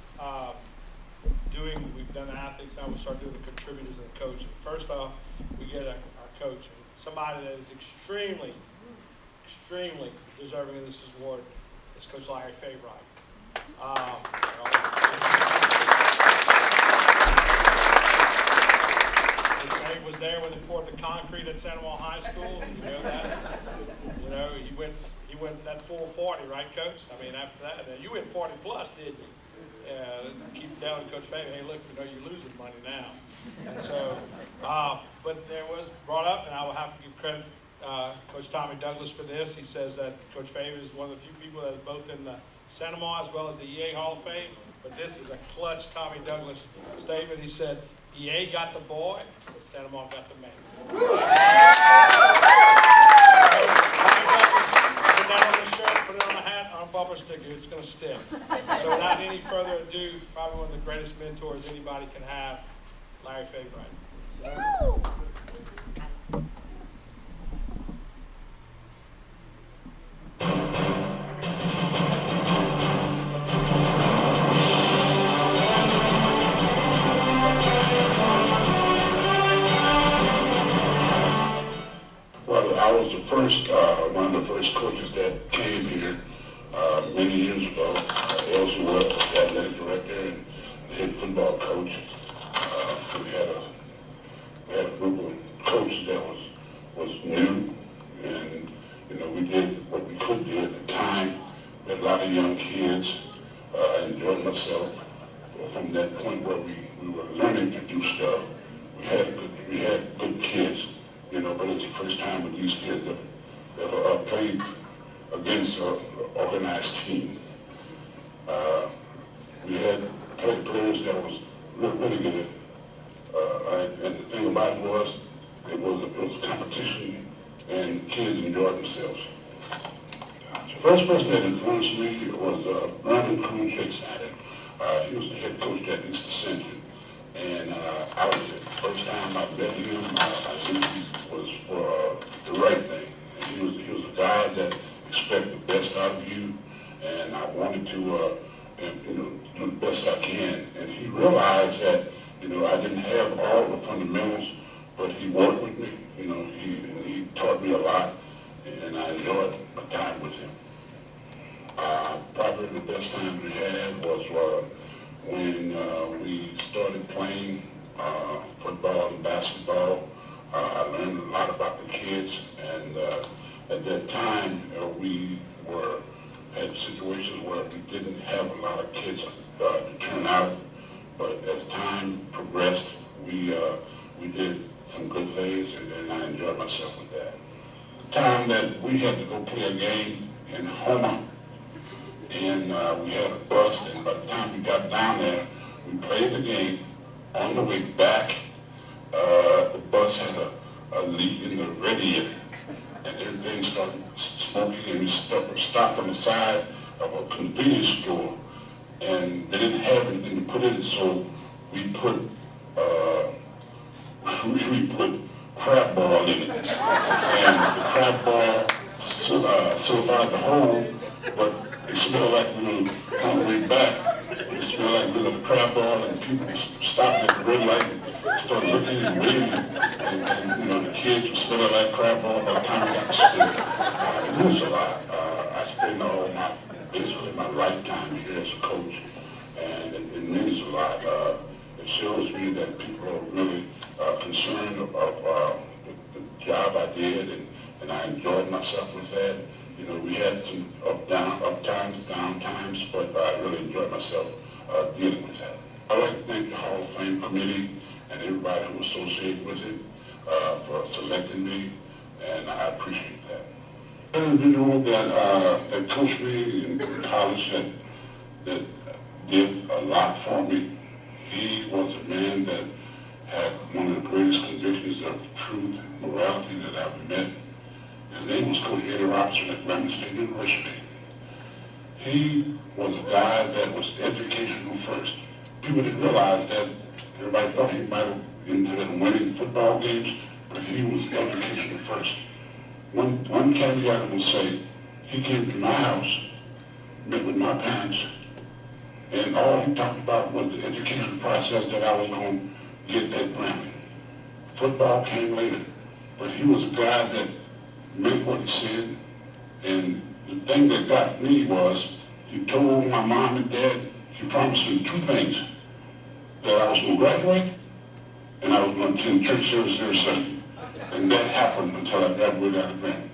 we've done the athletes, now we'll start doing the contributors and the coach. First off, we get our coach, somebody that is extremely deserving of this award. It's Coach Larry Favorite. He was there when they poured the concrete at San Juan High School. You know that. You know, he went that full 40, right, Coach? I mean, after that, you went 40 plus, didn't you? Keep telling Coach Fagan, hey, look, you know you're losing money now. And so, but there was brought up, and I will have to give credit Coach Tommy Douglas for this. He says that Coach Fagan is one of the few people that is both in the Santa Maria as well as the EA Hall of Fame. But this is a clutch Tommy Douglas statement. He said, EA got the boy, but Santa Maria got the man. Put that on the shirt, put it on the hat, on a bumper sticker, it's going to stick. So without any further ado, probably one of the greatest mentors anybody can have, Larry Favorite. I was one of the first coaches that came here many years ago. I also worked as the athletic director and the head football coach. We had a group of coaches that was new, and you know, we did what we could do at the time. We had a lot of young kids. I enjoyed myself from that point where we were learning to do stuff. We had good kids. You know, but it's the first time with these kids that ever played against an organized team. We had players that was really good, and the thing about it was a competition, and the kids enjoyed themselves. The first person that influenced me was Brandon Coon Hickside. He was the head coach at East Ascension. And I was the first time I met him, I knew he was for the right thing. And he was a guy that expected the best out of you, and I wanted to do the best I can. And he realized that I didn't have all the fundamentals, but he worked with me. He taught me a lot, and I enjoyed my time with him. Probably the best time we had was when we started playing football and basketball. I learned a lot about the kids, and at that time we had situations where we didn't have a lot of kids to turn out, but as time progressed, we did some good things, and I enjoyed myself with that. The time that we had to go play a game in Homer, and we had a bus, and by the time we got down there, we played the game. On the way back, the bus had a leak in the radiator, and everything started smoking, and we stopped on the side of a convenience store, and they didn't have anything to put in it, so we put crab ball in it, and the crab ball sulfied the hole, but it smelled like we were on the way back. It smelled like we were the crab ball, and people stopped at the red light and started looking and waving, and the kids were smelling like crab ball by the time we got to school. It means a lot. I spent basically my lifetime here as a coach, and it means a lot. It shows me that people are really concerned of the job I did, and I enjoyed myself with that. We had some up times, down times, but I really enjoyed myself dealing with that. I'd like to thank the Hall of Fame committee and everybody who associated with it for selecting me, and I appreciate that. An individual that coached me in college that did a lot for me. He was a man that had one of the greatest convictions of truth and morality that I've met. His name was Coach Eddie Robertson at Grambling State University. He was a guy that was educational first. People didn't realize that. Everybody thought he might have been into winning football games, but he was educational first. One caveat I will say, he came to my house, met with my parents, and all he talked about was the education process that I was going to get at Grambling. Football came later, but he was a guy that meant what he said, and the thing that got me was he told my mom and dad, he promised them two things, that I was going to graduate and I was going to attend church service every Sunday. And that happened until I graduated out of Grambling.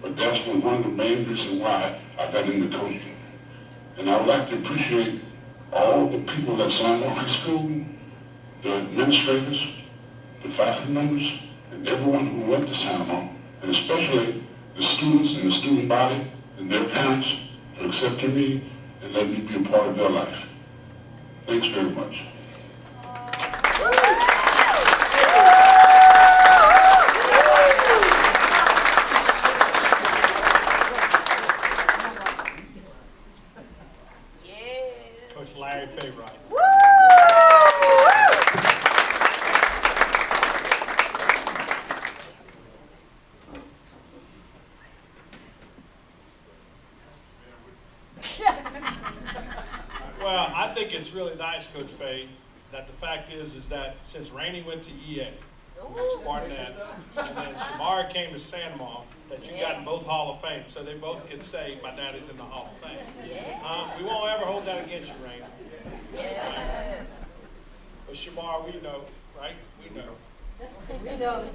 But that's one of the main reasons why I got into coaching. And I would like to appreciate all the people at Samuel High School, the administrators, the faculty members, and everyone who went to Samuel, and especially the students and the student body and their parents for accepting me and letting me be a part of their life. Thanks very much. Coach Larry Favorite. Well, I think it's really nice, Coach Fay, that the fact is that since Rainey went to EA, which is part of that, and then Shamara came to San Juan, that you got in both Hall of Fame, so they both could say my daddy's in the Hall of Fame. We won't ever hold that against you, Rainey. But Shamara, we know, right? We know. We know.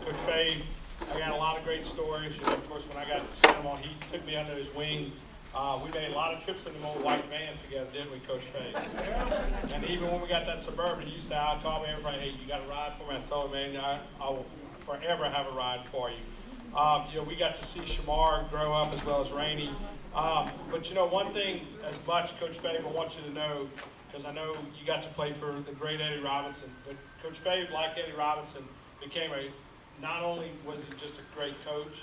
Coach Fay, I got a lot of great stories. Of course, when I got to San Juan, he took me under his wing. We made a lot of trips in the old white vans together, didn't we, Coach Fay? And even when we got that Suburban, he used to call me everybody, hey, you got a ride for me? I told him, man, I will forever have a ride for you. We got to see Shamar grow up as well as Rainey. But one thing as much, Coach Fay, I want you to know, because I know you got to play for the great Eddie Robinson, but Coach Fay, like Eddie Robinson, not only was he just a great coach,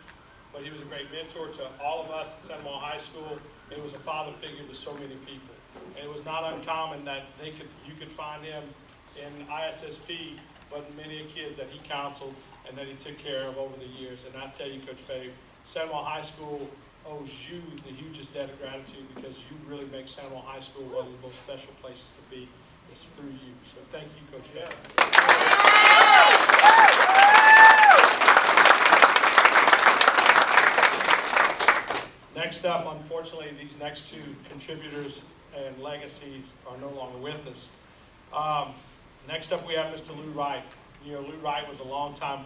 but he was a great mentor to all of us at San Juan High School. He was a father figure to so many people. And it was not uncommon that you could find him in ISSP but many kids that he counseled and that he took care of over the years. And I tell you, Coach Fay, Sandoval High School owes you the hugest debt of gratitude because you really make Sandoval High School one of the most special places to be. It's through you. So thank you, Coach Fay. Next up, unfortunately, these next two contributors and legacies are no longer with us. Next up, we have Mr. Lou Wright. You know, Lou Wright was a longtime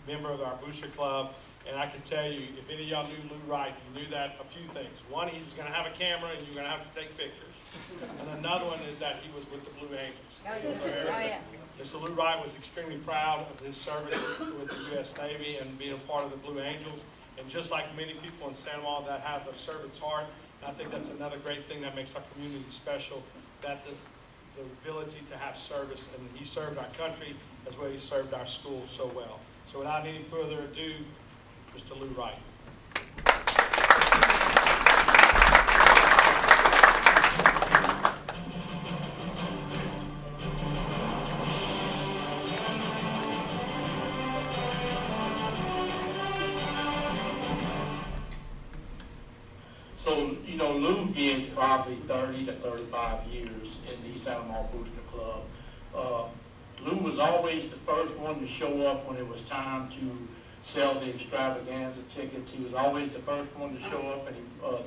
member of our Booster Club, and I can tell you, if any of y'all knew Lou Wright, you knew that a few things. One, he was going to have a camera, and you're going to have to take pictures. And another one is that he was with the Blue Angels. Mr. Lou Wright was extremely proud of his service with the U.S. Navy and being a part of the Blue Angels. And just like many people in Sandoval that have a servant's heart, I think that's another great thing that makes our community special, that the ability to have service. And he served our country as well as he served our school so well. So without any further ado, Mr. Lou Wright. So, you know, Lou did probably 30 to 35 years in the East Alamo Booster Club. Lou was always the first one to show up when it was time to sell the extravaganza tickets. He was always the first one to show up and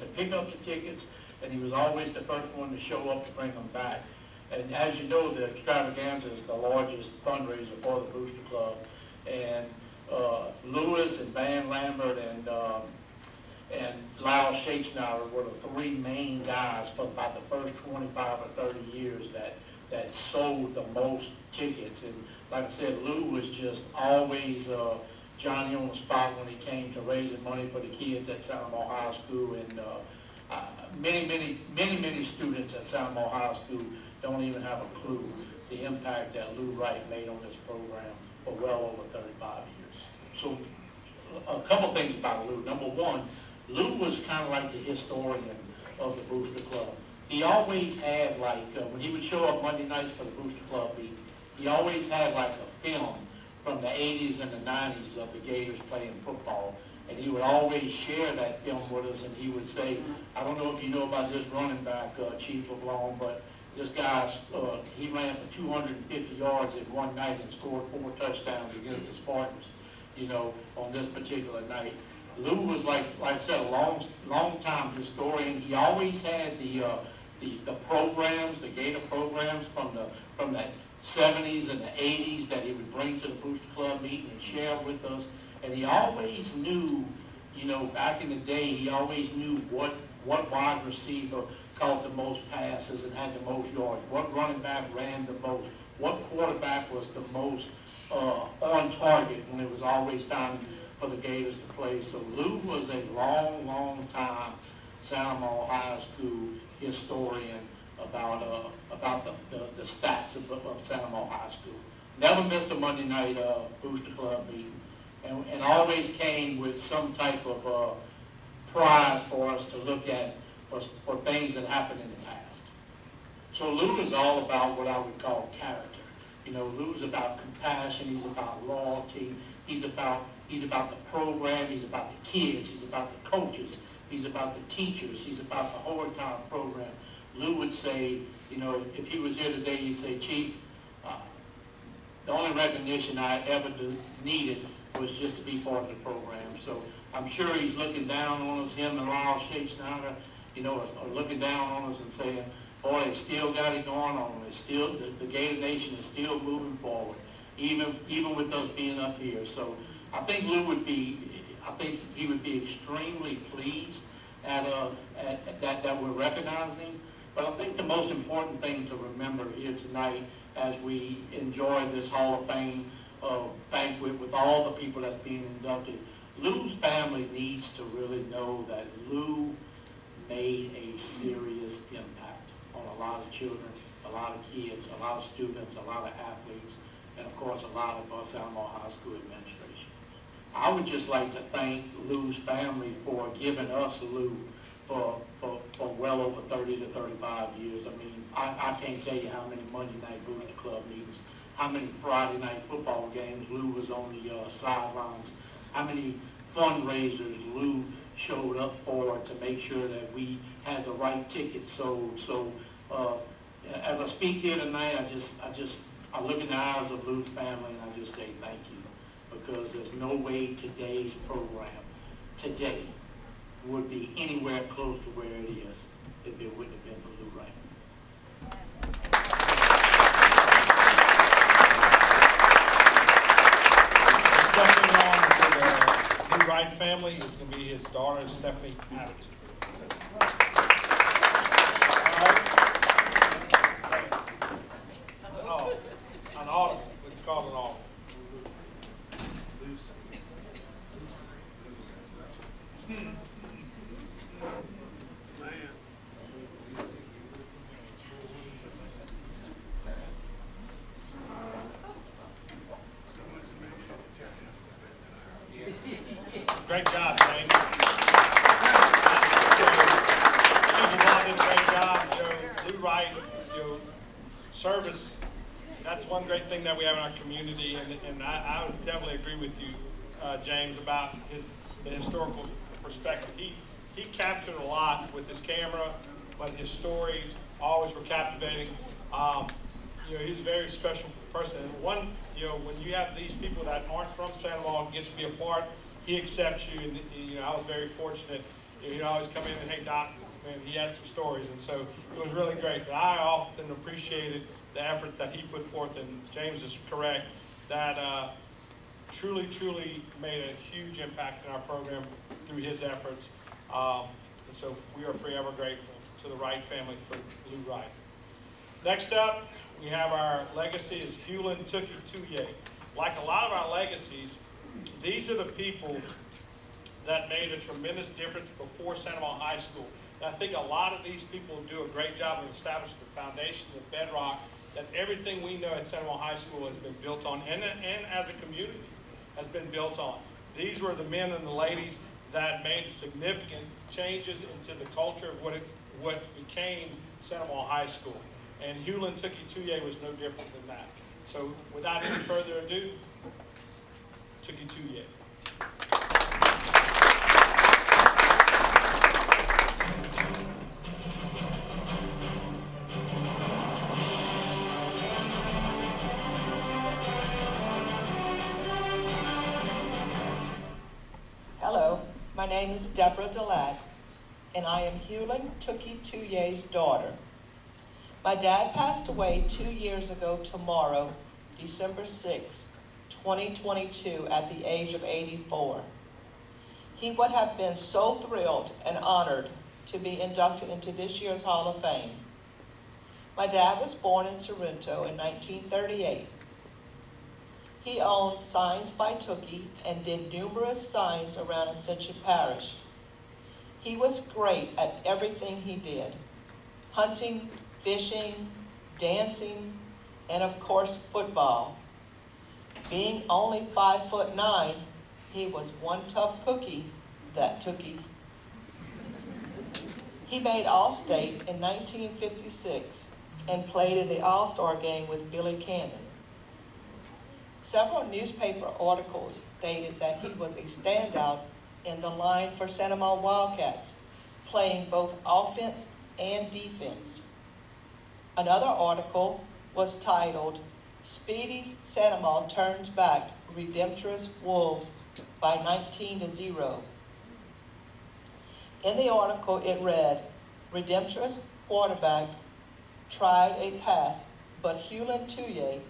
to pick up the tickets, and he was always the first one to show up to bring them back. And as you know, the extravaganza is the largest fundraiser for the Booster Club. And Lewis and Van Lambert and Lyle Shakespeare were the three main guys for about the first 25 or 30 years that sold the most tickets. And like I said, Lou was just always Johnny on the spot when it came to raising money for the kids at Sandoval High School. And many students at Sandoval High School don't even have a clue the impact that Lou Wright made on this program for well over 35 years. So a couple things about Lou. Number one, Lou was kind of like the historian of the Booster Club. He always had when he would show up Monday nights for the Booster Club meeting, he always had like a film from the 80s and the 90s of the Gators playing football. And he would always share that film with us, and he would say, I don't know if you know about this running back, Chief LeBlanc, but this guy, he ran for 250 yards in one night and scored 4 touchdowns against the Spartans, you know, on this particular night. Lou was like I said, a long time historian. He always had the programs, the Gator programs from the 70s and the 80s that he would bring to the Booster Club meeting and share with us. And he always knew, you know, back in the day, he always knew what wide receiver caught the most passes and had the most yards, what running back ran the most, what quarterback was the most on target when it was always time for the Gators to play. So Lou was a long time Sandoval High School historian about the stats of Sandoval High School. Never missed a Monday night Booster Club meeting, and always came with some type of prize for us to look at for things that happened in the past. So Lou is all about what I would call character. You know, Lou's about compassion, he's about loyalty, he's about the program, he's about the kids, he's about the coaches, he's about the teachers, he's about the whole entire program. Lou would say, you know, if he was here today, he'd say, Chief, the only recognition I ever needed was just to be part of the program. So I'm sure he's looking down on us, him and Lyle Shakespeare, you know, are looking down on us and saying, boy, they still got it going on. It's still, the Gator Nation is still moving forward, even with us being up here. So I think he would be extremely pleased at that we're recognizing him. But I think the most important thing to remember here tonight as we enjoy this Hall of Fame banquet with all the people that's being inducted, Lou's family needs to really know that Lou made a serious impact on a lot of children, a lot of kids, a lot of students, a lot of athletes, and of course a lot of Sandoval High School administration. I would just like to thank Lou's family for giving us Lou for well over 30 to 35 years. I mean, I can't tell you how many Monday night Booster Club meetings how many Friday night football games Lou was on the sidelines, how many fundraisers Lou showed up for to make sure that we had the right tickets sold. So as I speak here tonight, I look in the eyes of Lou's family and I just say thank you, because there's no way today's program today would be anywhere close to where it is if it wouldn't have been for Lou Wright. Second on for the Lou Wright family is going to be his daughter, Stephanie Abbott. Oh, an audible. We call it an audible. Great job, James. Chief Amant did a great job. Lou Wright, service. That's one great thing that we have in our community, and I would definitely agree with you, James, about the historical perspective. He captured a lot with his camera, but his stories always were captivating. He's a very special person. And when you have these people that aren't from Santa Maria and get to be a part, he accepts you, and I was very fortunate. He'd always come in and, hey, Doc, man, he had some stories, and so it was really great. But I often appreciated the efforts that he put forth, and James is correct, that truly made a huge impact in our program through his efforts. And so we are forever grateful to the Wright family for Lou Wright. Next up, we have our legacy is Hewlin Tookie Touye. Like a lot of our legacies, these are the people that made a tremendous difference before Santa Maria High School. And I think a lot of these people do a great job of establishing the foundation, the bedrock, that everything we know at Santa Maria High School has been built on, and as a community has been built on. These were the men and the ladies that made significant changes into the culture of what became Santa Maria High School. And Hewlin Tookie Touye was no different than that. So without any further ado, Tookie Touye. Hello, my name is Deborah Delat, and I am Hewlin Tookie Touye's daughter. My dad passed away 2 years ago tomorrow, December 6, 2022, at the age of 84. He would have been so thrilled and honored to be inducted into this year's Hall of Fame. My dad was born in Sorrento in 1938. He owned Signs by Tookie and did numerous signs around Ascension Parish. He was great at everything he did: hunting, fishing, dancing, and of course football. Being only 5'9", he was one tough cookie, that Tookie. He made All-State in 1956 and played in the All-Star game with Billy Cannon. Several newspaper articles stated that he was a standout in the line for Santa Maria Wildcats, playing both offense and defense. Another article was titled, "Speedy Santa Maria Turns Back Redemptorous Wolves by 19-0. In the article it read, "Redemptorous quarterback tried a pass, but Hewlin Touye,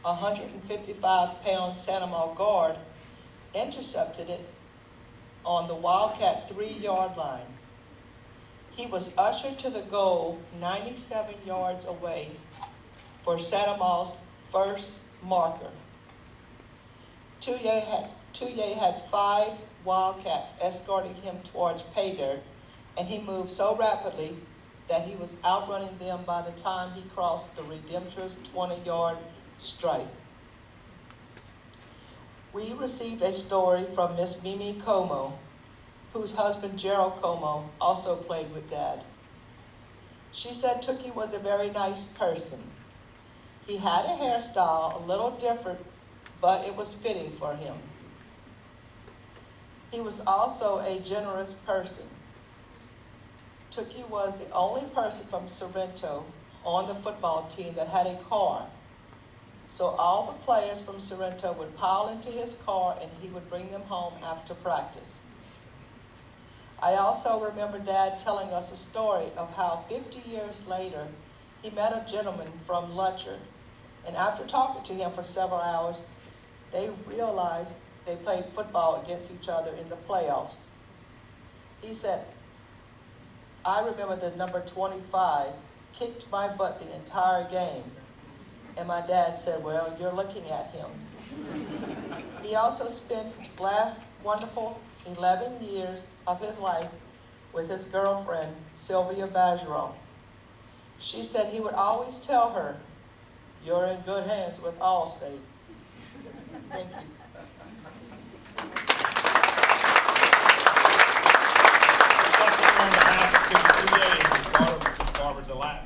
a 155-pound Santa Maria guard, intercepted it on the Wildcat 3-yard line. He was ushered to the goal 97 yards away for Santa Maria's first marker. Touye had 5 Wildcats escorting him towards pay dirt, and he moved so rapidly that he was outrunning them by the time he crossed the redemptorous 20-yard stripe." We received a story from Miss Mimi Como, whose husband Gerald Como also played with Dad. She said Tookie was a very nice person. He had a hairstyle a little different, but it was fitting for him. He was also a generous person. Tookie was the only person from Sorrento on the football team that had a car. So all the players from Sorrento would pile into his car and he would bring them home after practice. I also remember Dad telling us a story of how 50 years later, he met a gentleman from Lutcher, and after talking to him for several hours, they realized they played football against each other in the playoffs. He said, I remember the number 25 kicked my butt the entire game. And my dad said, well, you're looking at him. He also spent his last wonderful 11 years of his life with his girlfriend, Sylvia Bergeron. She said he would always tell her, you're in good hands with Allstate. Thank you. On behalf of the Barbara DeLatte.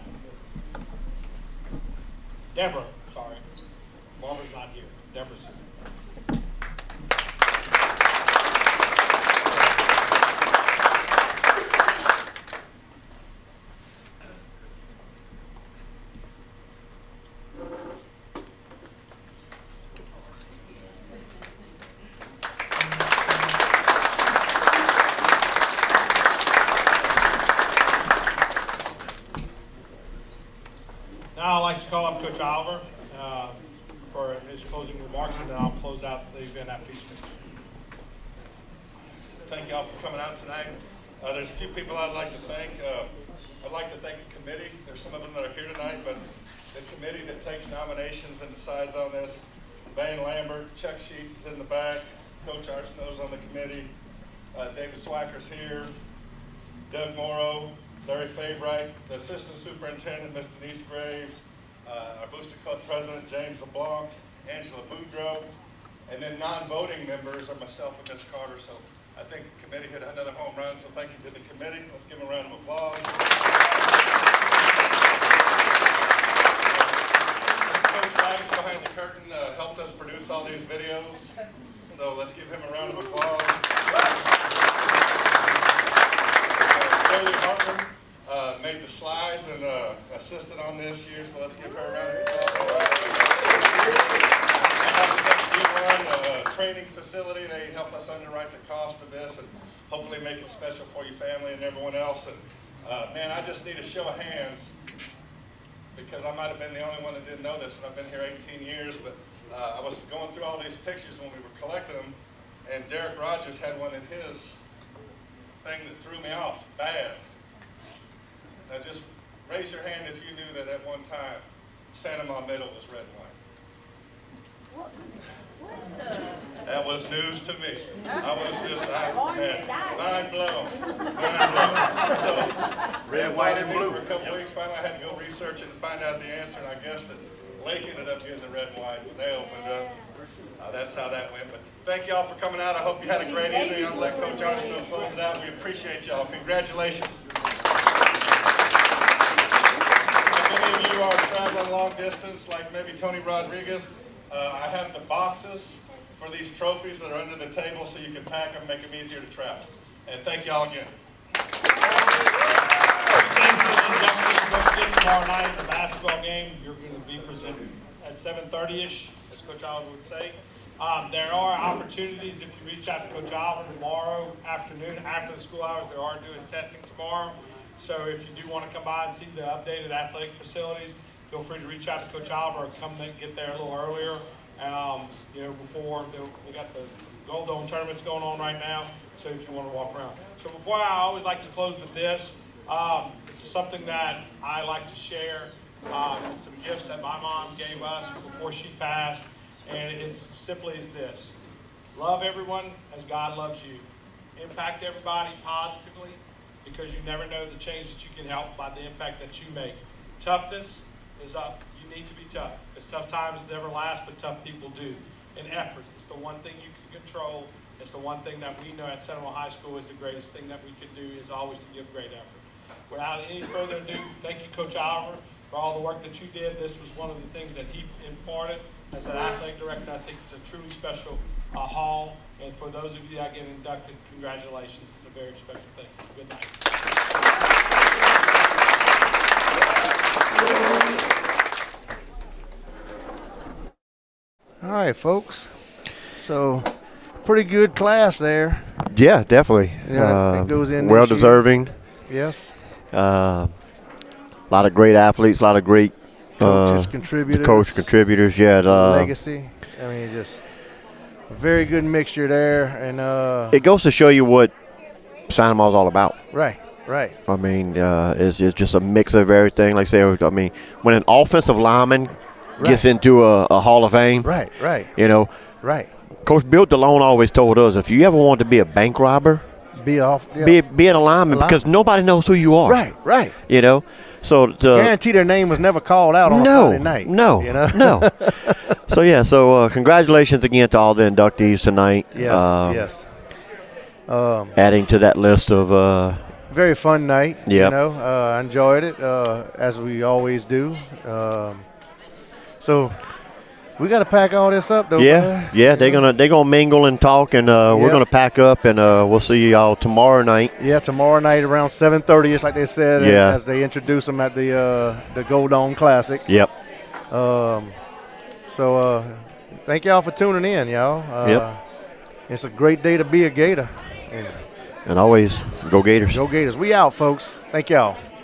Deborah, sorry. Barbara's not here. Deborah's here. Now I'd like to call up Coach Oliver for his closing remarks, and then I'll close out the event after he's finished. Thank you all for coming out tonight. There's a few people I'd like to thank. I'd like to thank the committee. There's some of them that are here tonight, but the committee that takes nominations and decides on this. Vane Lambert, Chuck Sheets is in the back, Coach Arsenault's on the committee, David Swacker's here, Doug Morrow, Larry Favright, the Assistant Superintendent, Ms. Denise Graves, our Booster Club President, James LeBlanc, Angela Boudreau, and then non-voting members are myself and Ms. Carter. So I think the committee hit another home run, so thank you to the committee. Let's give them a round of applause. Coach Lags behind the curtain helped us produce all these videos, so let's give him a round of applause. Shirley Hartman made the slides and assisted on this year, so let's give her a round of applause. The training facility, they help us underwrite the cost of this and hopefully make it special for your family and everyone else. And man, I just need a show of hands because I might have been the only one that didn't know this, and I've been here 18 years, but I was going through all these pictures when we were collecting them, and Derek Rogers had one in his thing that threw me off bad. Now just raise your hand if you knew that at one time Santa Ma Middle was red and white. That was news to me. I was just mind blown. Mind blown. So red, white, and blue. For a couple weeks, finally I had to go research it and find out the answer, and I guess that Lake ended up getting the red and white when they opened up. That's how that went. But thank y'all for coming out. I hope you had a great evening. I'll let Coach Arsenault close it out. We appreciate y'all. Congratulations. If any of you are traveling long distance, like maybe Tony Rodriguez, I have the boxes for these trophies that are under the table so you can pack them, make them easier to travel. And thank y'all again. Don't forget tomorrow night, the basketball game, you're going to be presented at 7:30-ish, as Coach Oliver would say. There are opportunities if you reach out to Coach Oliver tomorrow afternoon after the school hours. They are doing testing tomorrow. So if you do want to come by and see the updated athletic facilities, feel free to reach out to Coach Oliver or come get there a little earlier. Before we got the Gold Dome tournaments going on right now. So if you want to walk around. So before I always like to close with this. It's something that I like to share. It's some gifts that my mom gave us before she passed, and it's simply as this: love everyone as God loves you. Impact everybody positively, because you never know the change that you can help by the impact that you make. Toughness is up. You need to be tough. Because tough times never last, but tough people do. And effort is the one thing you can control. It's the one thing that we know at Seminole High School is the greatest thing that we can do, is always to give great effort. Without any further ado, thank you, Coach Oliver. for all the work that you did. This was one of the things that he imparted as an athletic director. I think it's a truly special hall. And for those of you that get inducted, congratulations. It's a very special thing. Good night. All right, folks. So, pretty good class there. Yeah, definitely. Yeah, it goes in this well year. deserving. Yes. A lot of great athletes, a lot of great Coaches, contributors. coach contributors. Yeah, legacy. I mean, just a very good mixture there. And it goes to show you what Santa Ma's all about. right. I mean, it's just a mix of everything. Like I say, I mean, when an offensive lineman gets into a Hall of Fame, Right. you know, Right. Coach Bill DeLone always told us, if you ever want to be a bank robber, Be off. Yeah. be an alignment because nobody knows who you are. Right. You know, so Guarantee their name was never called out on a Friday night. No. You know? No. So yeah. So congratulations again to all the inductees tonight. Yes. Adding to that list of. Very fun night. Yep. You know, I enjoyed it as we always do. So we got to pack all this up, though. Yeah. They're gonna mingle and talk, and we're gonna pack up, and we'll see y'all tomorrow night. Yeah, tomorrow night around 7:30, just like they said. Yeah. As they introduce them at the Gold Dome Classic. Yep. So thank y'all for tuning in, y'all. Yep. It's a great day to be a Gator. And always go Gators. Go Gators. We out, folks. Thank y'all.